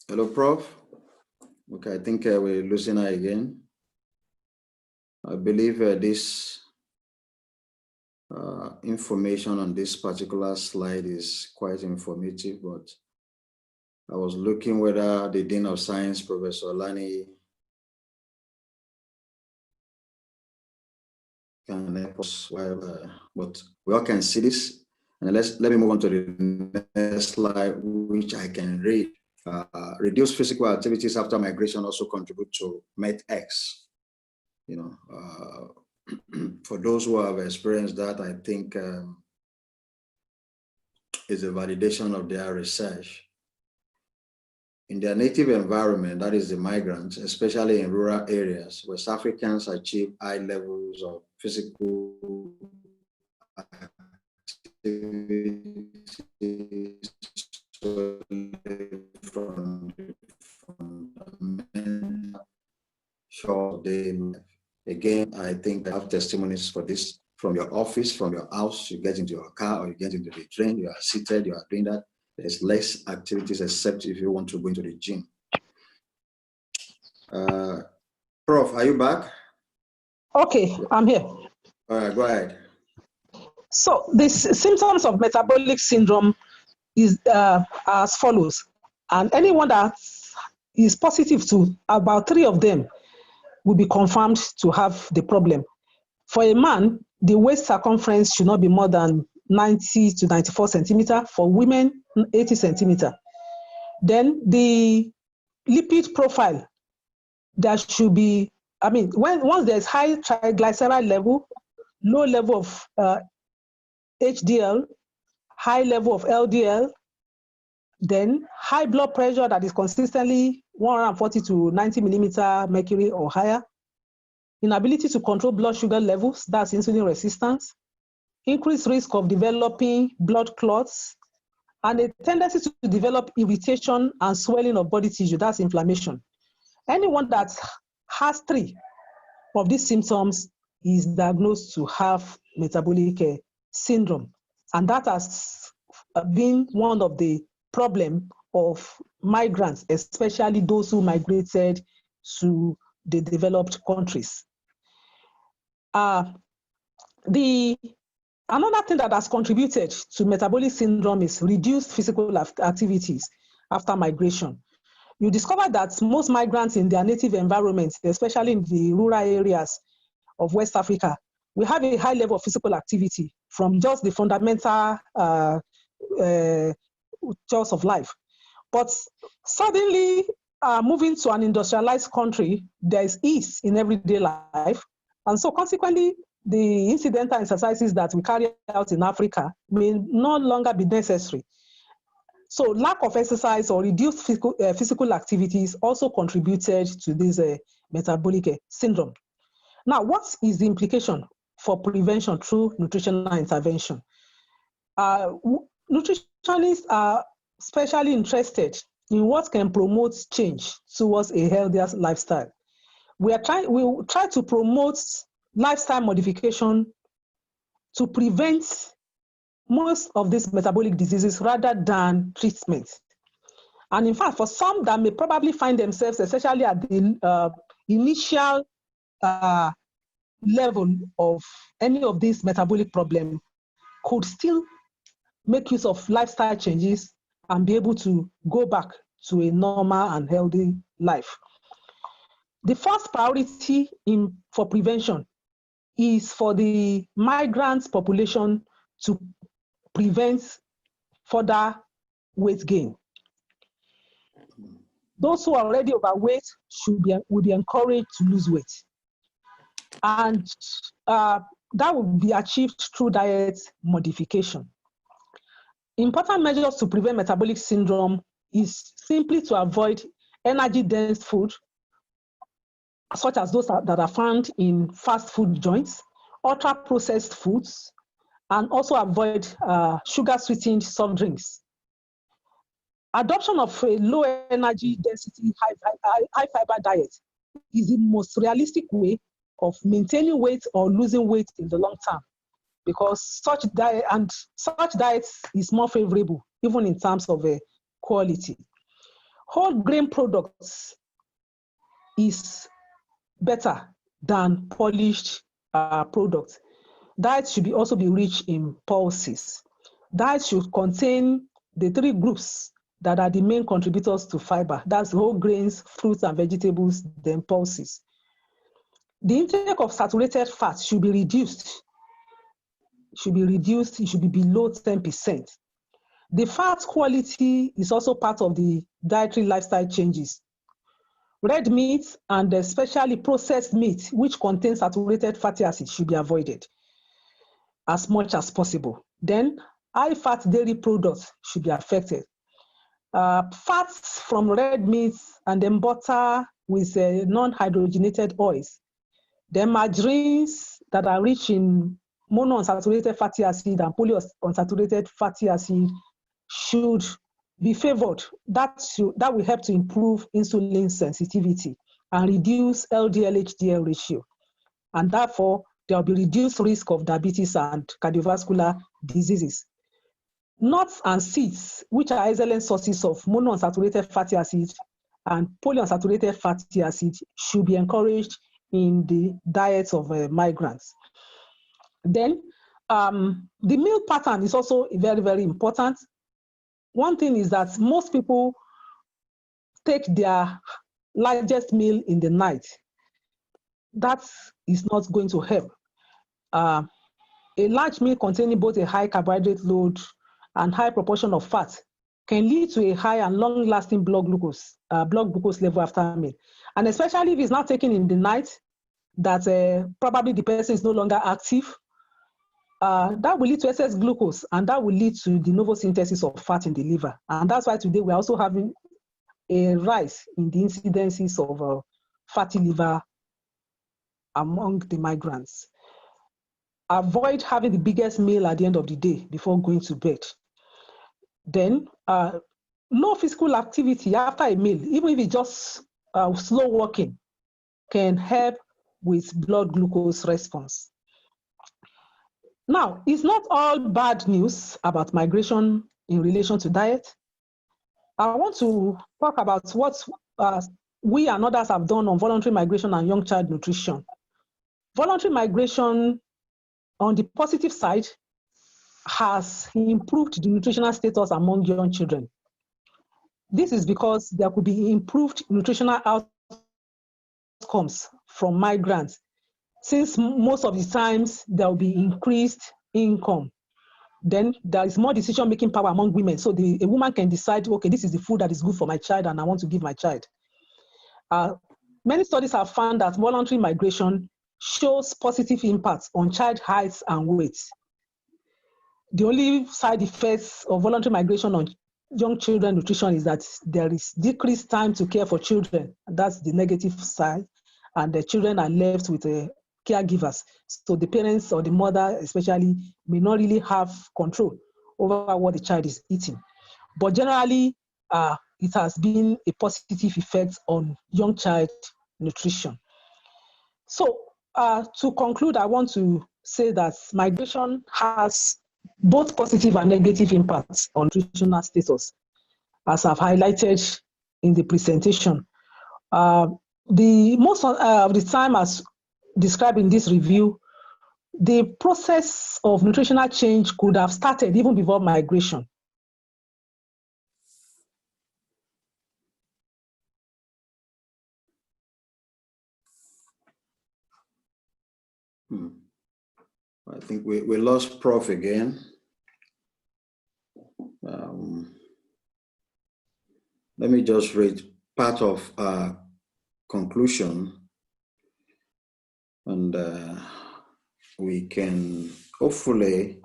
Hello, Prof. Okay, I think we're losing her again. I believe this information on this particular slide is quite informative, but I was looking whether the Dean of Science, Professor Lani, can help us, but we all can see this. And let me move on to the next slide, which I can read. Reduced physical activities after migration also contribute to MET-X. You know, for those who have experienced that, I think is a validation of their research. In their native environment, that is the migrants, especially in rural areas, West Africans achieve high levels of physical activity from short day life. Again, I think I have testimonies for this from your office, from your house. You get into your car or you get into the train, you are seated, you are doing that. There's less activities except if you want to go into the gym. Prof, are you back? Okay, I'm here. All right, go ahead. So the symptoms of metabolic syndrome is as follows. And anyone that is positive to about 3 of them will be confirmed to have the problem. For a man, the waist circumference should not be more than 90 to 94 centimeters. For women, 80 centimeters. Then the lipid profile, there should be, once there's high triglyceride level, low level of HDL, high level of LDL, then high blood pressure that is consistently 140 to 90 millimeter mercury or higher, inability to control blood sugar levels, that's insulin resistance, increased risk of developing blood clots, and a tendency to develop irritation and swelling of body tissue, that's inflammation. Anyone that has 3 of these symptoms is diagnosed to have metabolic syndrome. And that has been one of the problems of migrants, especially those who migrated to the developed countries. Another thing that has contributed to metabolic syndrome is reduced physical activities after migration. you discover that most migrants in their native environments, especially in the rural areas of West Africa, we have a high level of physical activity from just the fundamental chores of life. But suddenly, moving to an industrialized country, there is ease in everyday life. And so consequently, the incidental exercises that we carry out in Africa may no longer be necessary. So lack of exercise or reduced physical activities also contributed to this metabolic syndrome. Now, what is the implication for prevention through nutritional intervention? Nutritionists are especially interested in what can promote change towards a healthier lifestyle. We try to promote lifestyle modification to prevent most of these metabolic diseases rather than treatment. And in fact, for some that may probably find themselves, especially at the initial level of any of these metabolic problems, could still make use of lifestyle changes and be able to go back to a normal and healthy life. The first priority for prevention is for the migrant population to prevent further weight gain. Those who are already overweight would be encouraged to lose weight. And that will be achieved through diet modification. Important measures to prevent metabolic syndrome is simply to avoid energy-dense food, such as those that are found in fast food joints, ultra-processed foods, and also avoid sugar-sweetened soft drinks. Adoption of a low energy density, high fiber diet is the most realistic way of maintaining weight or losing weight in the long term, because such diets is more favorable, even in terms of quality. Whole grain products is better than polished products. Diets should also be rich in pulses. Diets should contain the 3 groups that are the main contributors to fiber. That's whole grains, fruits and vegetables, then pulses. The intake of saturated fat should be reduced. It should be below 10%. The fat quality is also part of the dietary lifestyle changes. Red meat and especially processed meat, which contains saturated fatty acids, should be avoided as much as possible. Then high-fat dairy products should be affected. Fats from red meats and then butter with non-hydrogenated oils. Then margarines that are rich in monounsaturated fatty acid and polyunsaturated fatty acid should be favored. That will help to improve insulin sensitivity and reduce LDL-HDL ratio. And therefore, there will be reduced risk of diabetes and cardiovascular diseases. Nuts and seeds, which are excellent sources of monounsaturated fatty acids and polyunsaturated fatty acids, should be encouraged in the diets of migrants. Then, the meal pattern is also very, very important. One thing is that most people take their largest meal in the night. That is not going to help. A large meal containing both a high carbohydrate load and high proportion of fat can lead to a high and long-lasting blood glucose level after a meal. And especially if it's not taken in the night, that probably the person is no longer active, that will lead to excess glucose, and that will lead to de novo synthesis of fat in the liver. And that's why today we're also having a rise in the incidences of fatty liver among the migrants. Avoid having the biggest meal at the end of the day before going to bed. Then, no physical activity after a meal, even if it's just slow walking, can help with blood glucose response. Now, it's not all bad news about migration in relation to diet. I want to talk about what we and others have done on voluntary migration and young child nutrition. Voluntary migration, on the positive side, has improved the nutritional status among young children. This is because there could be improved nutritional outcomes from migrants, since most of the times there will be increased income. Then there is more decision-making power among women. So a woman can decide, okay, this is the food that is good for my child and I want to give my child. Many studies have found that voluntary migration shows positive impacts on child height and weight. The only side effects of voluntary migration on young children nutrition is that there is decreased time to care for children. That's the negative side. And the children are left with caregivers. So the parents or the mother especially may not really have control over what the child is eating. But generally, it has been a positive effect on young child nutrition. So to conclude, I want to say that migration has both positive and negative impacts on nutritional status, as I've highlighted in the presentation. The most of the time, as described in this review, the process of nutritional change could have started even before migration. I think we lost Prof again. Let me just read part of conclusion, and we can hopefully,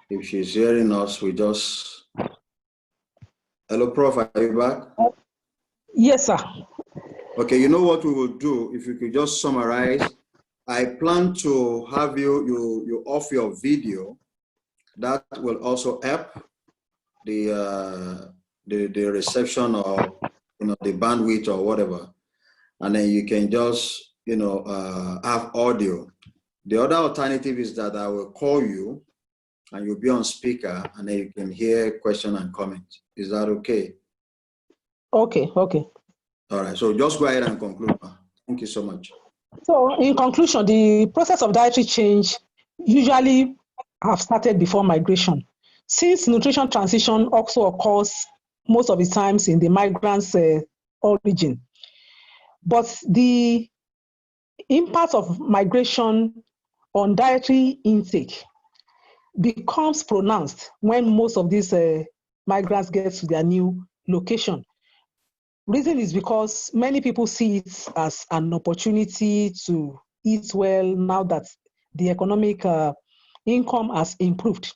if she's hearing us, we just... Hello, Prof, are you back? Yes, sir. Okay, you know what we will do? If you could just summarize. I plan to have you off your video. That will also help the reception or the bandwidth or whatever, and then you can just have audio. The other alternative is that I will call you and you'll be on speaker, and then you can hear question and comment. Is that okay? Okay. All right, so just go ahead and conclude. Thank you so much. So in conclusion, the process of dietary change usually have started before migration, since nutrition transition also occurs most of the times in the migrants' origin. But the impact of migration on dietary intake becomes pronounced when most of these migrants get to their new location. Reason is because many people see it as an opportunity to eat well now that the economic income has improved.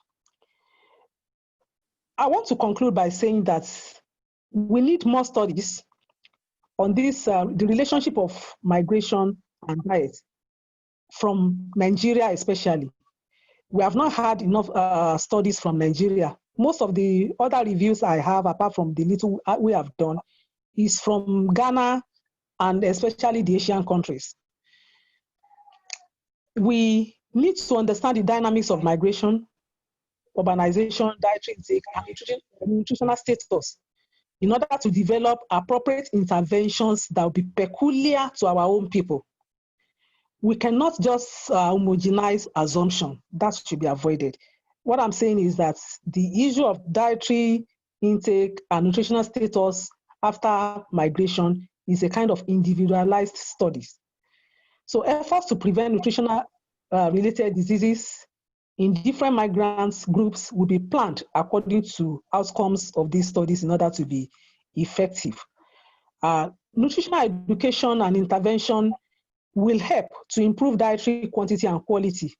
I want to conclude by saying that we need more studies on this, the relationship of migration and diet from Nigeria especially. We have not had enough studies from Nigeria. Most of the other reviews I have, apart from the little we have done, is from Ghana and especially the Asian countries. We need to understand the dynamics of migration, urbanization, dietary intake, and nutritional status in order to develop appropriate interventions that will be peculiar to our own people. We cannot just homogenize assumption. That should be avoided. What I'm saying is that the issue of dietary intake and nutritional status after migration is a kind of individualized studies. So efforts to prevent nutritional related diseases in different migrants groups will be planned according to outcomes of these studies in order to be effective. Nutritional education and intervention will help to improve dietary quantity and quality,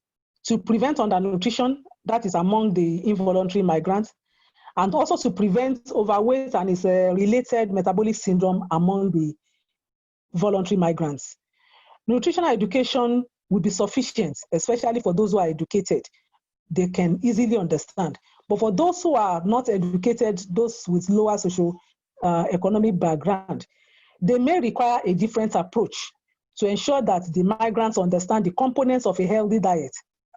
to prevent undernutrition, that is among the involuntary migrants, and also to prevent overweight and its related metabolic syndrome among the voluntary migrants. Nutritional education will be sufficient, especially for those who are educated. They can easily understand. But for those who are not educated, those with lower socio-economic background, they may require a different approach to ensure that the migrants understand the components of a healthy diet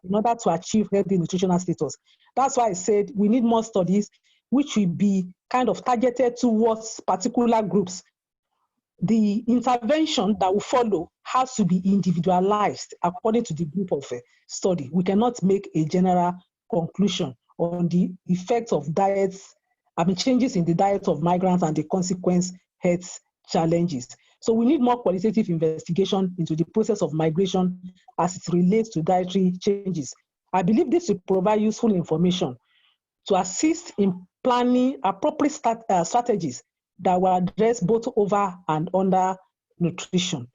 in order to achieve healthy nutritional status. That's why I said we need more studies which will be kind of targeted towards particular groups. The intervention that will follow has to be individualized according to the group of study. We cannot make a general conclusion on the effects of diets changes in the diet of migrants and the consequent health challenges. So we need more qualitative investigation into the process of migration as it relates to dietary changes. I believe this will provide useful information to assist in planning appropriate strategies that will address both over and under nutrition.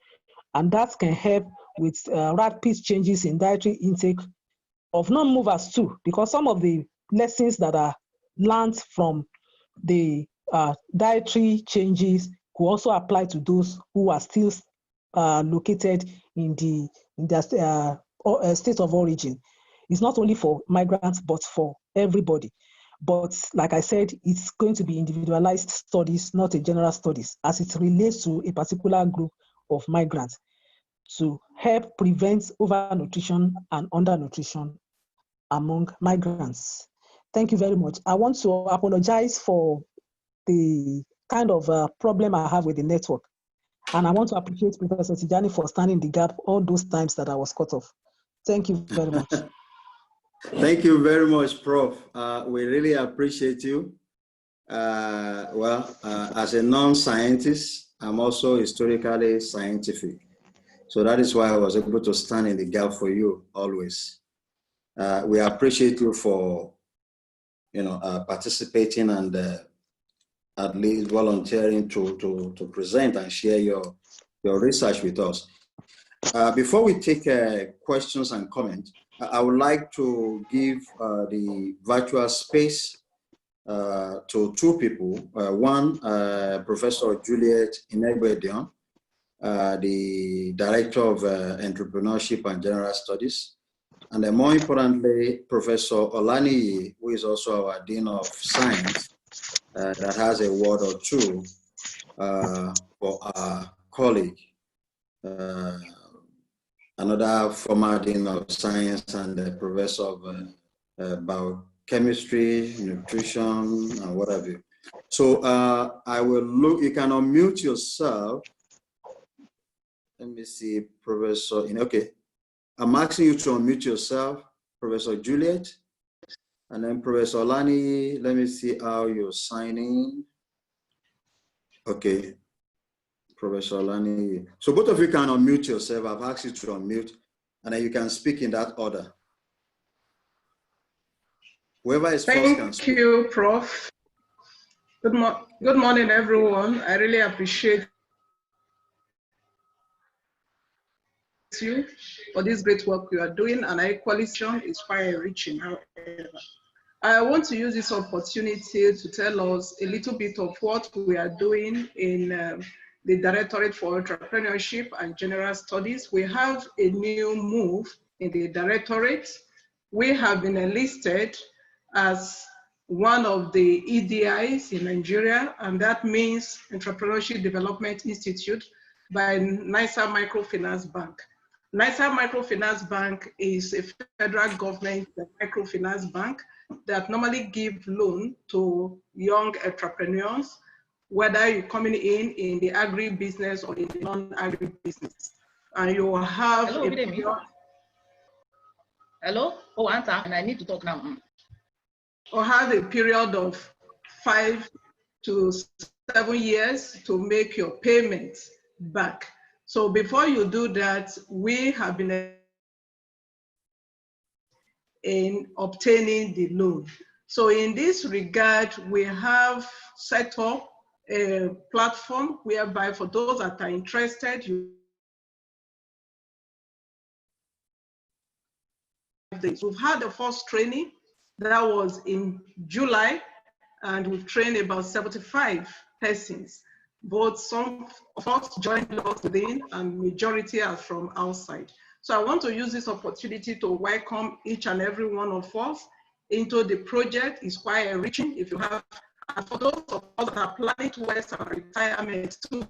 And that can help with rapid changes in dietary intake of non-movers too, because some of the lessons that are learned from the dietary changes could also apply to those who are still located in their state of origin. It's not only for migrants, but for everybody. But like I said, it's going to be individualized studies, not a general studies, as it relates to a particular group of migrants to help prevent overnutrition and undernutrition among migrants. Thank you very much. I want to apologize for the kind of problem I have with the network. And I want to appreciate Professor Tijani for standing the gap all those times that I was cut off. Thank you very much. Thank you very much, Prof. We really appreciate you. As a non-scientist, I'm also historically scientific. So that is why I was able to stand in the gap for you always. We appreciate you for, participating and at least volunteering to present and share your research with us. Before we take questions and comments, I would like to give the virtual space to two people. One, Professor Juliet Inegbedion, the Director of Entrepreneurship and General Studies, and then more importantly, Professor Olani, who is also our Dean of Science, that has a word or two for our colleague, another former Dean of Science and a Professor of Biochemistry, Nutrition, and what have you. So I will look, you can unmute yourself. Let me see, Professor, okay. I'm asking you to unmute yourself, Professor Juliet, and then Professor Olani, let me see how you're signing. Okay, Professor Olani. So both of you can unmute yourself. I've asked you to unmute, and then you can speak in that order. Whoever is first can speak. Thank you, Prof. Good morning, everyone. I really appreciate you for this great work you are doing, and our qualification is quite enriching. However, I want to use this opportunity to tell us a little bit of what we are doing in the Directorate for Entrepreneurship and General Studies. We have a new move in the Directorate. We have been enlisted as one of the EDIs in Nigeria, and that means Entrepreneurship Development Institute by NISA Microfinance Bank. NISA Microfinance Bank is a federal government microfinance bank that normally give loan to young entrepreneurs, whether you're coming in the agri-business or in the non-agri-business. And you will have Hello, good evening. Hello? Oh, and I need to talk now. Or have a period of 5 to 7 years to make your payments back. So before you do that, we have been in obtaining the loan. So in this regard, we have set up a platform whereby for those that are interested, we've had the first training that was in July, and we've trained about 75 persons. Both some of us joined us within and majority are from outside. So I want to use this opportunity to welcome each and every one of us into the project. It's quite enriching. If you have, and for those of us that are planning towards our retirement too,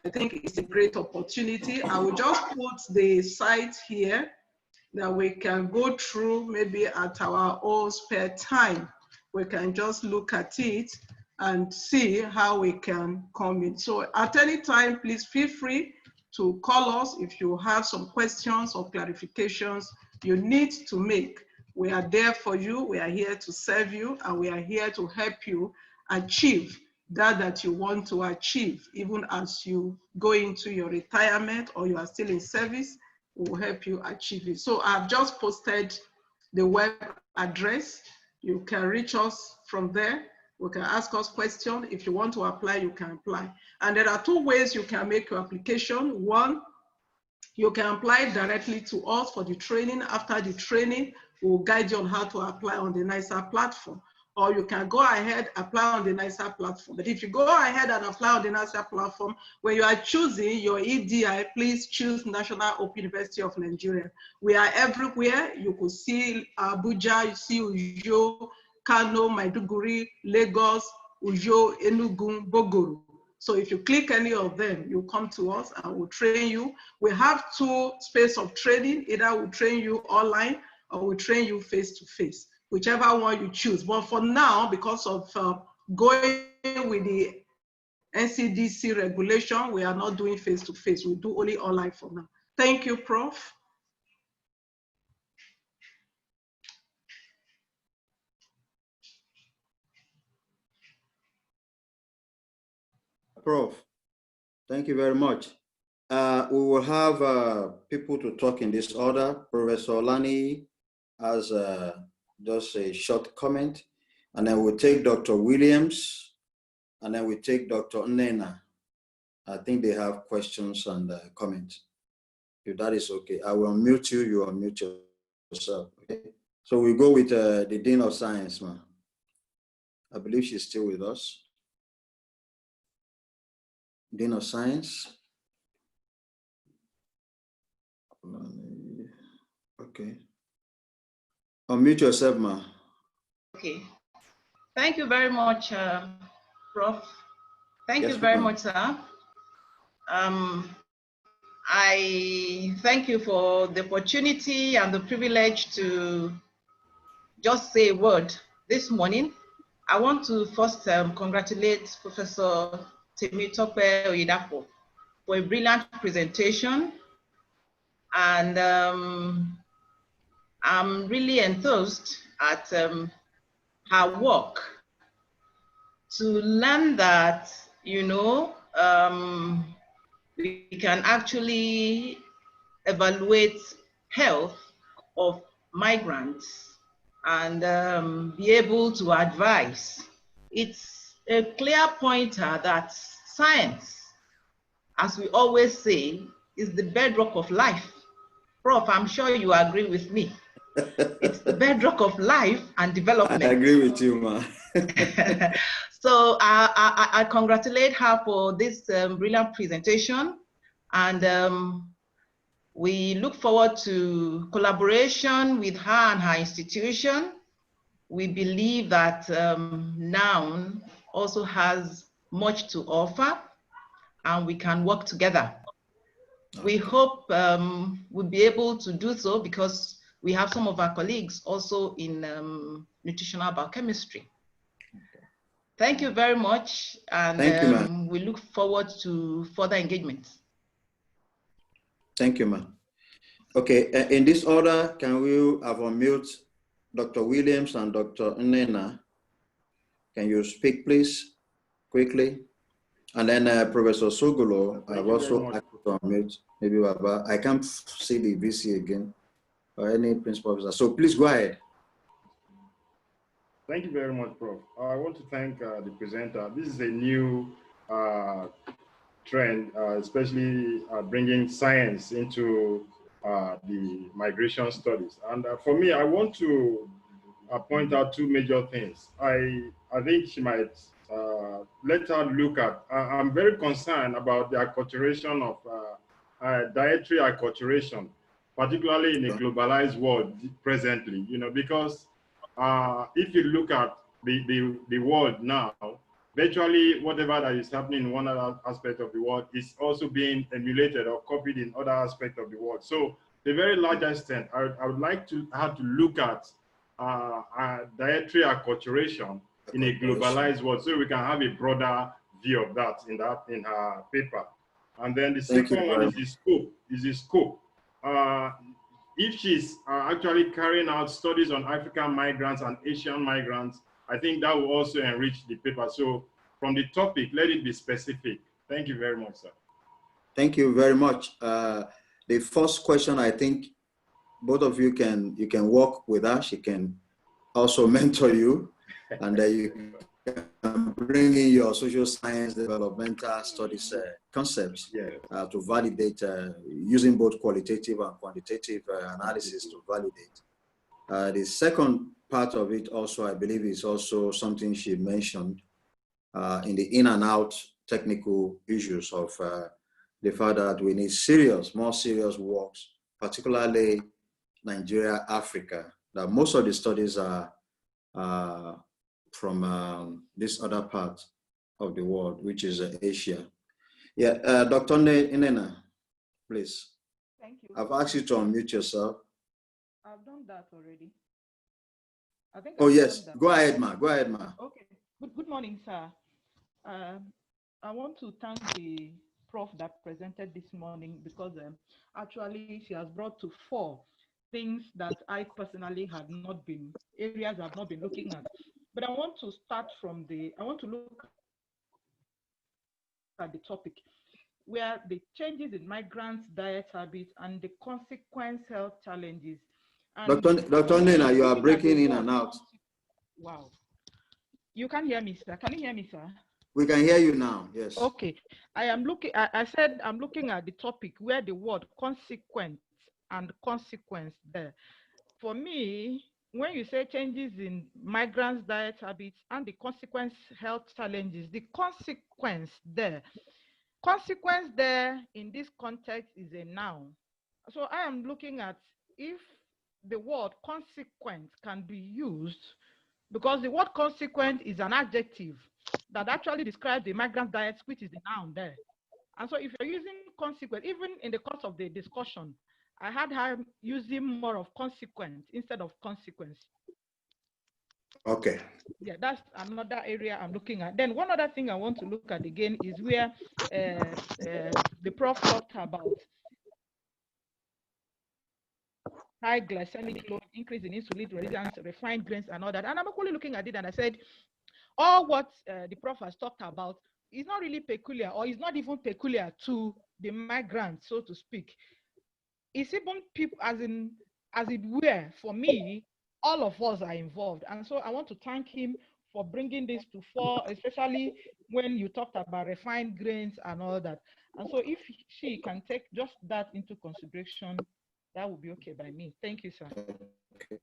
I think it's a great opportunity. I will just put the site here that we can go through maybe at our own spare time. We can just look at it and see how we can come in. So at any time, please feel free to call us if you have some questions or clarifications you need to make. We are there for you. We are here to serve you, and we are here to help you achieve that you want to achieve, even as you go into your retirement or you are still in service, will help you achieve it. So I've just posted the web address. You can reach us from there. You can ask us questions. If you want to apply, you can apply. And there are two ways you can make your application. One, you can apply directly to us for the training. After the training, we'll guide you on how to apply on the NISA platform. Or you can go ahead, apply on the NISA platform. But if you go ahead and apply on the NISA platform, when you are choosing your EDI, please choose National Open University of Nigeria. We are everywhere. You could see Abuja, you see Uyo, Kano, Maiduguri, Lagos, Uyo, Enugu, Bogoro. So if you click any of them, you come to us and we'll train you. We have two spaces of training. Either we'll train you online or we'll train you face-to-face, whichever one you choose. But for now, because of going with the NCDC regulation, we are not doing face-to-face. We do only online for now. Thank you, Prof. Prof, thank you very much. We will have people to talk in this order. Professor Lani has just a short comment, and then we'll take Dr. Williams, and then we take Dr. Nena. I think they have questions and comments. If that is okay, I will unmute you, you unmute yourself. Okay. So we go with the Dean of Science, ma'am. I believe she's still with us. Dean of Science. Okay. Unmute yourself, ma'am. Okay. Thank you very much, Prof. Thank you very much, sir. I thank you for the opportunity and the privilege to just say a word this morning. I want to first congratulate Professor Temitope Oyedapo for a brilliant presentation. And I'm really enthused at her work to learn that, you know, we can actually evaluate health of migrants and be able to advise. It's a clear pointer that science, as we always say, is the bedrock of life. Prof, I'm sure you agree with me. It's the bedrock of life and development. I agree with you, ma. So I congratulate her for this brilliant presentation, and we look forward to collaboration with her and her institution. We believe that NOUN also has much to offer, and we can work together. Okay. We hope we'll be able to do so because we have some of our colleagues also in nutritional biochemistry. Okay. Thank you very much, and we look forward to further engagement. Thank you, ma'am. Okay, in this order, can we have unmute Dr. Williams and Dr. Nena? Can you speak, please, quickly? And then Professor Sogolo, I've also asked to unmute. Maybe I can't see the VC again, or any principal officer. So please go ahead. Thank you very much, Prof. I want to thank the presenter. This is a new trend, especially bringing science into the migration studies. And for me, I want to point out two major things. I think she might let her look at. I'm very concerned about the acculturation of dietary acculturation, particularly in a globalized world presently. You know, because if you look at the world now, virtually whatever that is happening in one other aspect of the world is also being emulated or copied in other aspects of the world. So, to a very large extent, I would like to have to look at dietary acculturation in a globalized world, so we can have a broader view of that in her paper. And then the second one is the scope. If she's actually carrying out studies on African migrants and Asian migrants, I think that will also enrich the paper. So from the topic, let it be specific. Thank you very much, sir. Thank you very much. The first question, I think both of you can work with her. She can also mentor you, and you can bring in your social science developmental studies concepts to validate using both qualitative and quantitative analysis to validate. The second part of it also, I believe, is also something she mentioned in the in and out technical issues of the fact that we need more serious works, particularly Nigeria, Africa, that most of the studies are from this other part of the world, which is Asia. Yeah, Dr. Inena, please. Thank you. I've asked you to unmute yourself. I've done that already. I think. Oh, yes. Go ahead, ma. Go ahead, ma. Okay. Good morning, sir. I want to thank the prof that presented this morning because actually she has brought to fore things that I personally had not been, areas I've not been looking at. But I want to start from I want to look at the topic where the changes in migrants' diet habits and the consequent health challenges. And Dr. Nena, you are breaking in and out. Wow. You can hear me, sir. Can you hear me, sir? We can hear you now, yes. Okay. I said I'm looking at the topic where the word consequent and consequence there. For me, when you say changes in migrants' diet habits and the consequence health challenges, the consequence there in this context is a noun. So I am looking at if the word consequent can be used, because the word consequent is an adjective that actually describes the migrant diet, which is the noun there. And so if you're using consequent, even in the course of the discussion, I had her using more of consequent instead of consequence. Okay. Yeah, that's another area I'm looking at. Then one other thing I want to look at again is where the prof talked about high glycemic load, increase in insulin resistance, refined grains, and all that. And I'm actually looking at it and I said, all what the prof has talked about is not really peculiar, or is not even peculiar to the migrants, so to speak. It's even people, as it were, for me, all of us are involved. And so I want to thank him for bringing this to fore, especially when you talked about refined grains and all that. And so if she can take just that into consideration, that would be okay by me. Thank you, sir. Okay.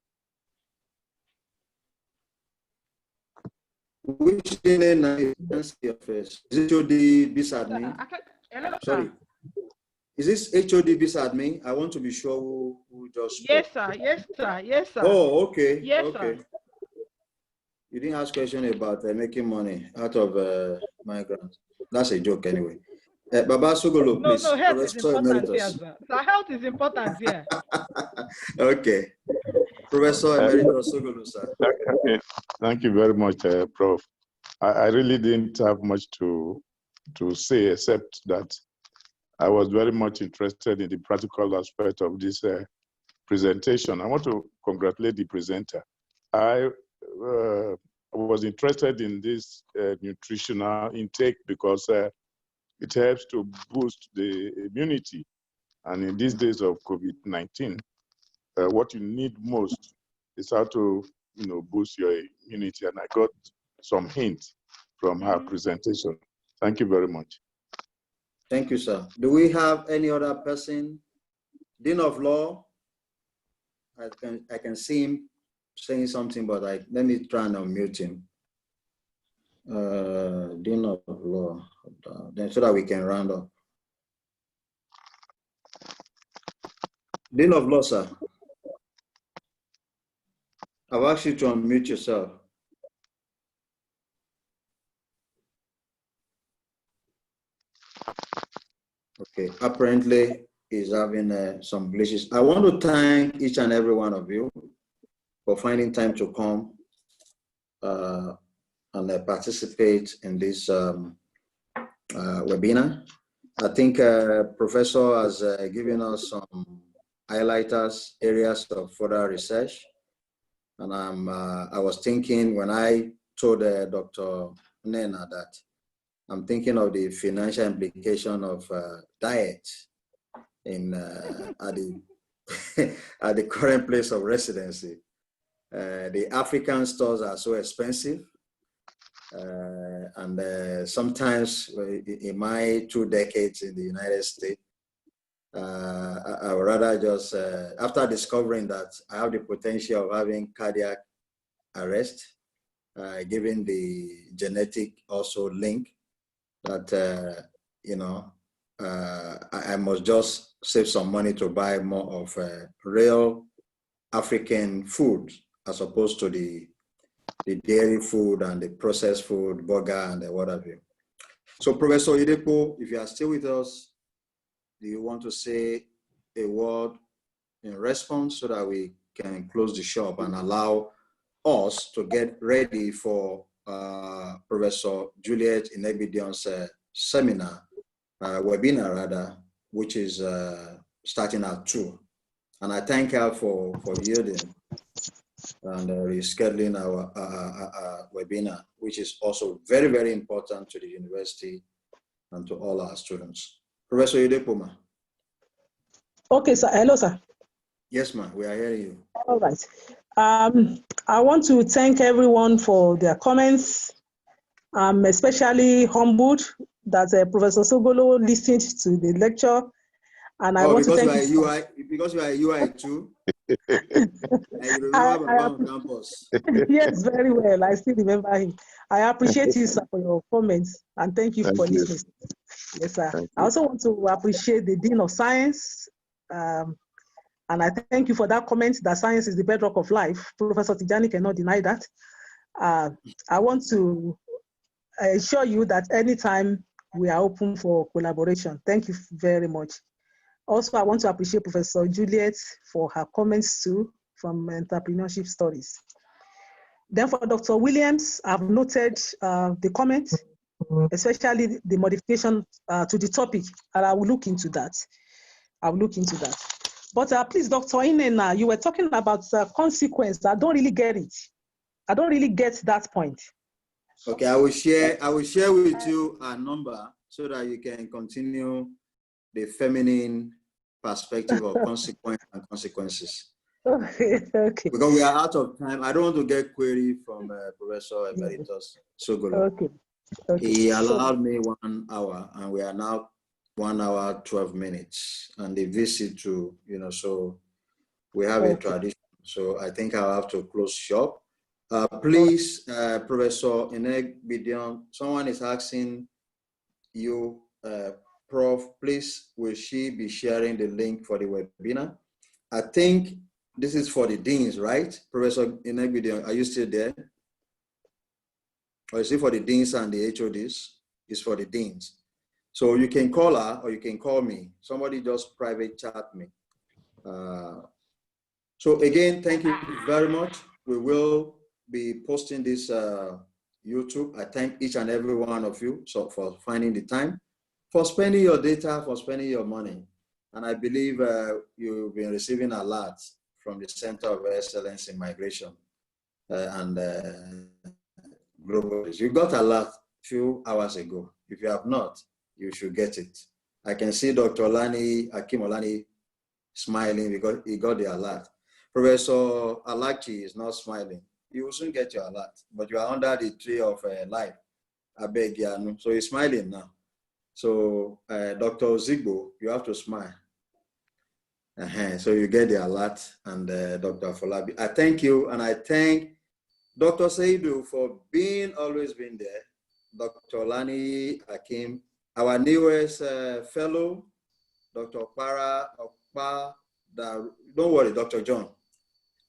Which name is your face? Is it HOD beside me? Sorry. Is this HOD beside me? I want to be sure who just spoke. Yes, sir. Yes, sir. Yes, sir. Oh, okay. Yes, okay. Sir. You didn't ask question about making money out of migrants. That's a joke anyway. Baba Sogolo, please. No, health is important here, sir. So health is important here. Okay. Professor Emeritus Sogolo, sir. Okay. Thank you very much, Prof. I really didn't have much to say except that I was very much interested in the practical aspect of this presentation. I want to congratulate the presenter. I was interested in this nutritional intake because it helps to boost the immunity. And in these days of COVID-19, what you need most is how to boost your immunity. And I got some hints from her presentation. Thank you very much. Thank you, sir. Do we have any other person? Dean of Law? I can see him saying something, but let me try and unmute him. Dean of Law, then so that we can round up. Dean of Law, sir. I've asked you to unmute yourself. Okay, apparently he's having some glitches. I want to thank each and every one of you for finding time to come and participate in this webinar. I think Professor has given us some highlighters, areas of further research. And I was thinking when I told Dr. Nena that I'm thinking of the financial implication of diet in at the at the current place of residency. The African stores are so expensive. And sometimes in my 2 decades in the United States, I would rather just, after discovering that I have the potential of having cardiac arrest, given the genetic also link, that, you know, I must just save some money to buy more of real African food as opposed to the dairy food and the processed food, burger and what have you. So Professor Idepo, if you are still with us, do you want to say a word in response so that we can close the shop and allow us to get ready for Professor Juliet Inegbidion's seminar, webinar rather, which is starting at 2. And I thank her for yielding and rescheduling our webinar, which is also very, very important to the university and to all our students. Professor Idepoma. Okay, sir. Hello, sir. Yes, ma'am. We are hearing you. All right. I want to thank everyone for their comments. I'm especially humbled that Professor Sogolo listened to the lecture. And I want to thank you. Because you are UI too. And you remember on campus. Yes, very well. I still remember him. I appreciate you, sir, for your comments, and thank you for listening. Yes, sir. I also want to appreciate the Dean of Science, and I thank you for that comment that science is the bedrock of life. Professor Tijani cannot deny that. I want to assure you that anytime we are open for collaboration. Thank you very much. Also, I want to appreciate Professor Juliet for her comments too from Entrepreneurship Studies. Then for Dr. Williams, I've noted the comments, especially the modification to the topic, and I will look into that. But please, Dr. Inena, you were talking about consequence. I don't really get it. I don't really get that point. Okay, I will share with you a number so that you can continue the feminine perspective of consequence and consequences. Okay. Because we are out of time. I don't want to get query from Professor Emeritus Sogolo. Okay. He allowed me 1 hour, and we are now 1 hour, 12 minutes. And the visit to, so we have a tradition. So I think I'll have to close shop. Please, Professor Inegbidion, someone is asking you, Prof, please, will she be sharing the link for the webinar? I think this is for the deans, right? Professor Inegbidion, are you still there? Or is it for the deans and the HODs? It's for the deans. So you can call her or you can call me. Somebody just private chat me. So again, thank you very much. We will be posting this YouTube. I thank each and every one of you for finding the time, for spending your data, for spending your money. And I believe you've been receiving a lot from the Center of Excellence in Migration and Global. You got a lot a few hours ago. If you have not, you should get it. I can see Dr. Akim Olani smiling because he got the alert. Professor Alachi is not smiling. You will soon get your alert, but you are under the tree of life. I beg you. So he's smiling now. So Dr. Zigbo, you have to smile. So you get the alert, and Dr. Folabi. I thank you, and I thank Dr. Saidu for always being there. Dr. Lani Akim, our newest fellow, Dr. Okpa, don't worry, Dr. John.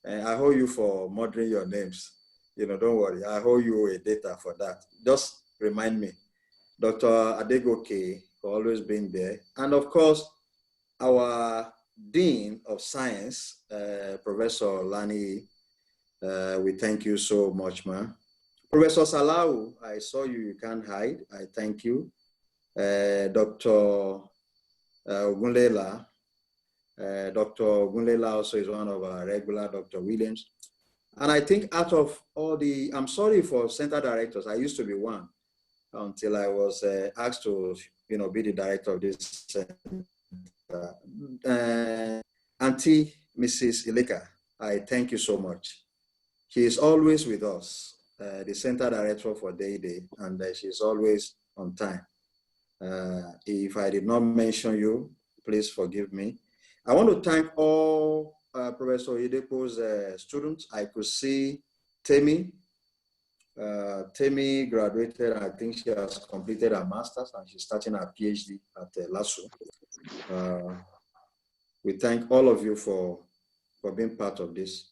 I owe you for murdering your names. Don't worry. I owe you a data for that. Just remind me. Dr. Adegoke for always being there. And of course, our Dean of Science, Professor Lani, we thank you so much, ma'am. Professor Salau, I saw you, you can't hide. I thank you. Dr. Ogunlela. Dr. Ogunlela also is one of our regular, Dr. Williams. And I think out of all the, I'm sorry for center directors, I used to be one until I was asked to, be the director of this center. Auntie Mrs. Ileka, I thank you so much. She is always with us, the center director for Day, and she's always on time. If I did not mention you, please forgive me. I want to thank all Professor Oyedepo's students. I could see Temi. Temi graduated, I think she has completed her master's and she's starting her PhD at LASU. We thank all of you for being part of this.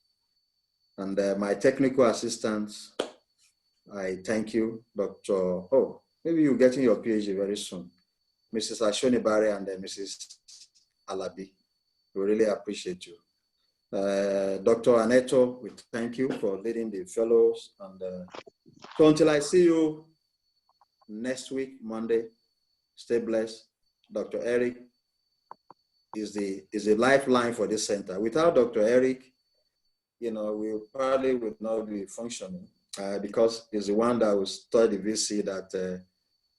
And my technical assistants, I thank you, Dr. Oh, maybe you're getting your PhD very soon. Mrs. Ashoni Barre and Mrs. Alabi, we really appreciate you. Dr. Aneto, we thank you for leading the fellows. And so until I see you next week, Monday, stay blessed. Dr. Eric is a lifeline for this center. Without Dr. Eric, we probably would not be functioning because he's the one that will study the VC that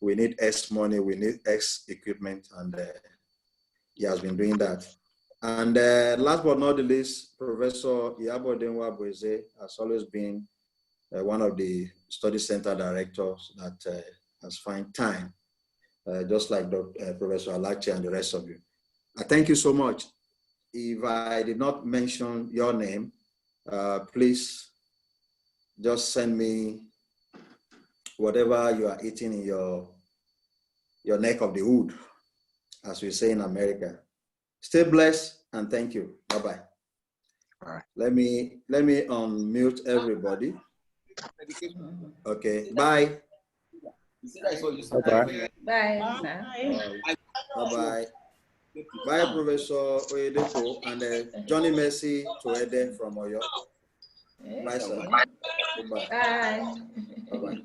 we need X money, we need X equipment, and he has been doing that. And last but not the least, Professor Iyabo Denwa-Boeze has always been one of the study center directors that has found time, just like Professor Alachi and the rest of you. I thank you so much. If I did not mention your name, please just send me whatever you are eating in your neck of the wood, as we say in America. Stay blessed and thank you. Bye-bye. All right. Let me unmute everybody. Okay. Bye. Bye-bye. Bye. Bye-bye. Bye, Professor Oyedepo and Johnny Mercy to Ede from Oyo. Bye, sir. Bye. Bye. Bye-bye.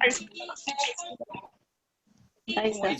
Bye, sir.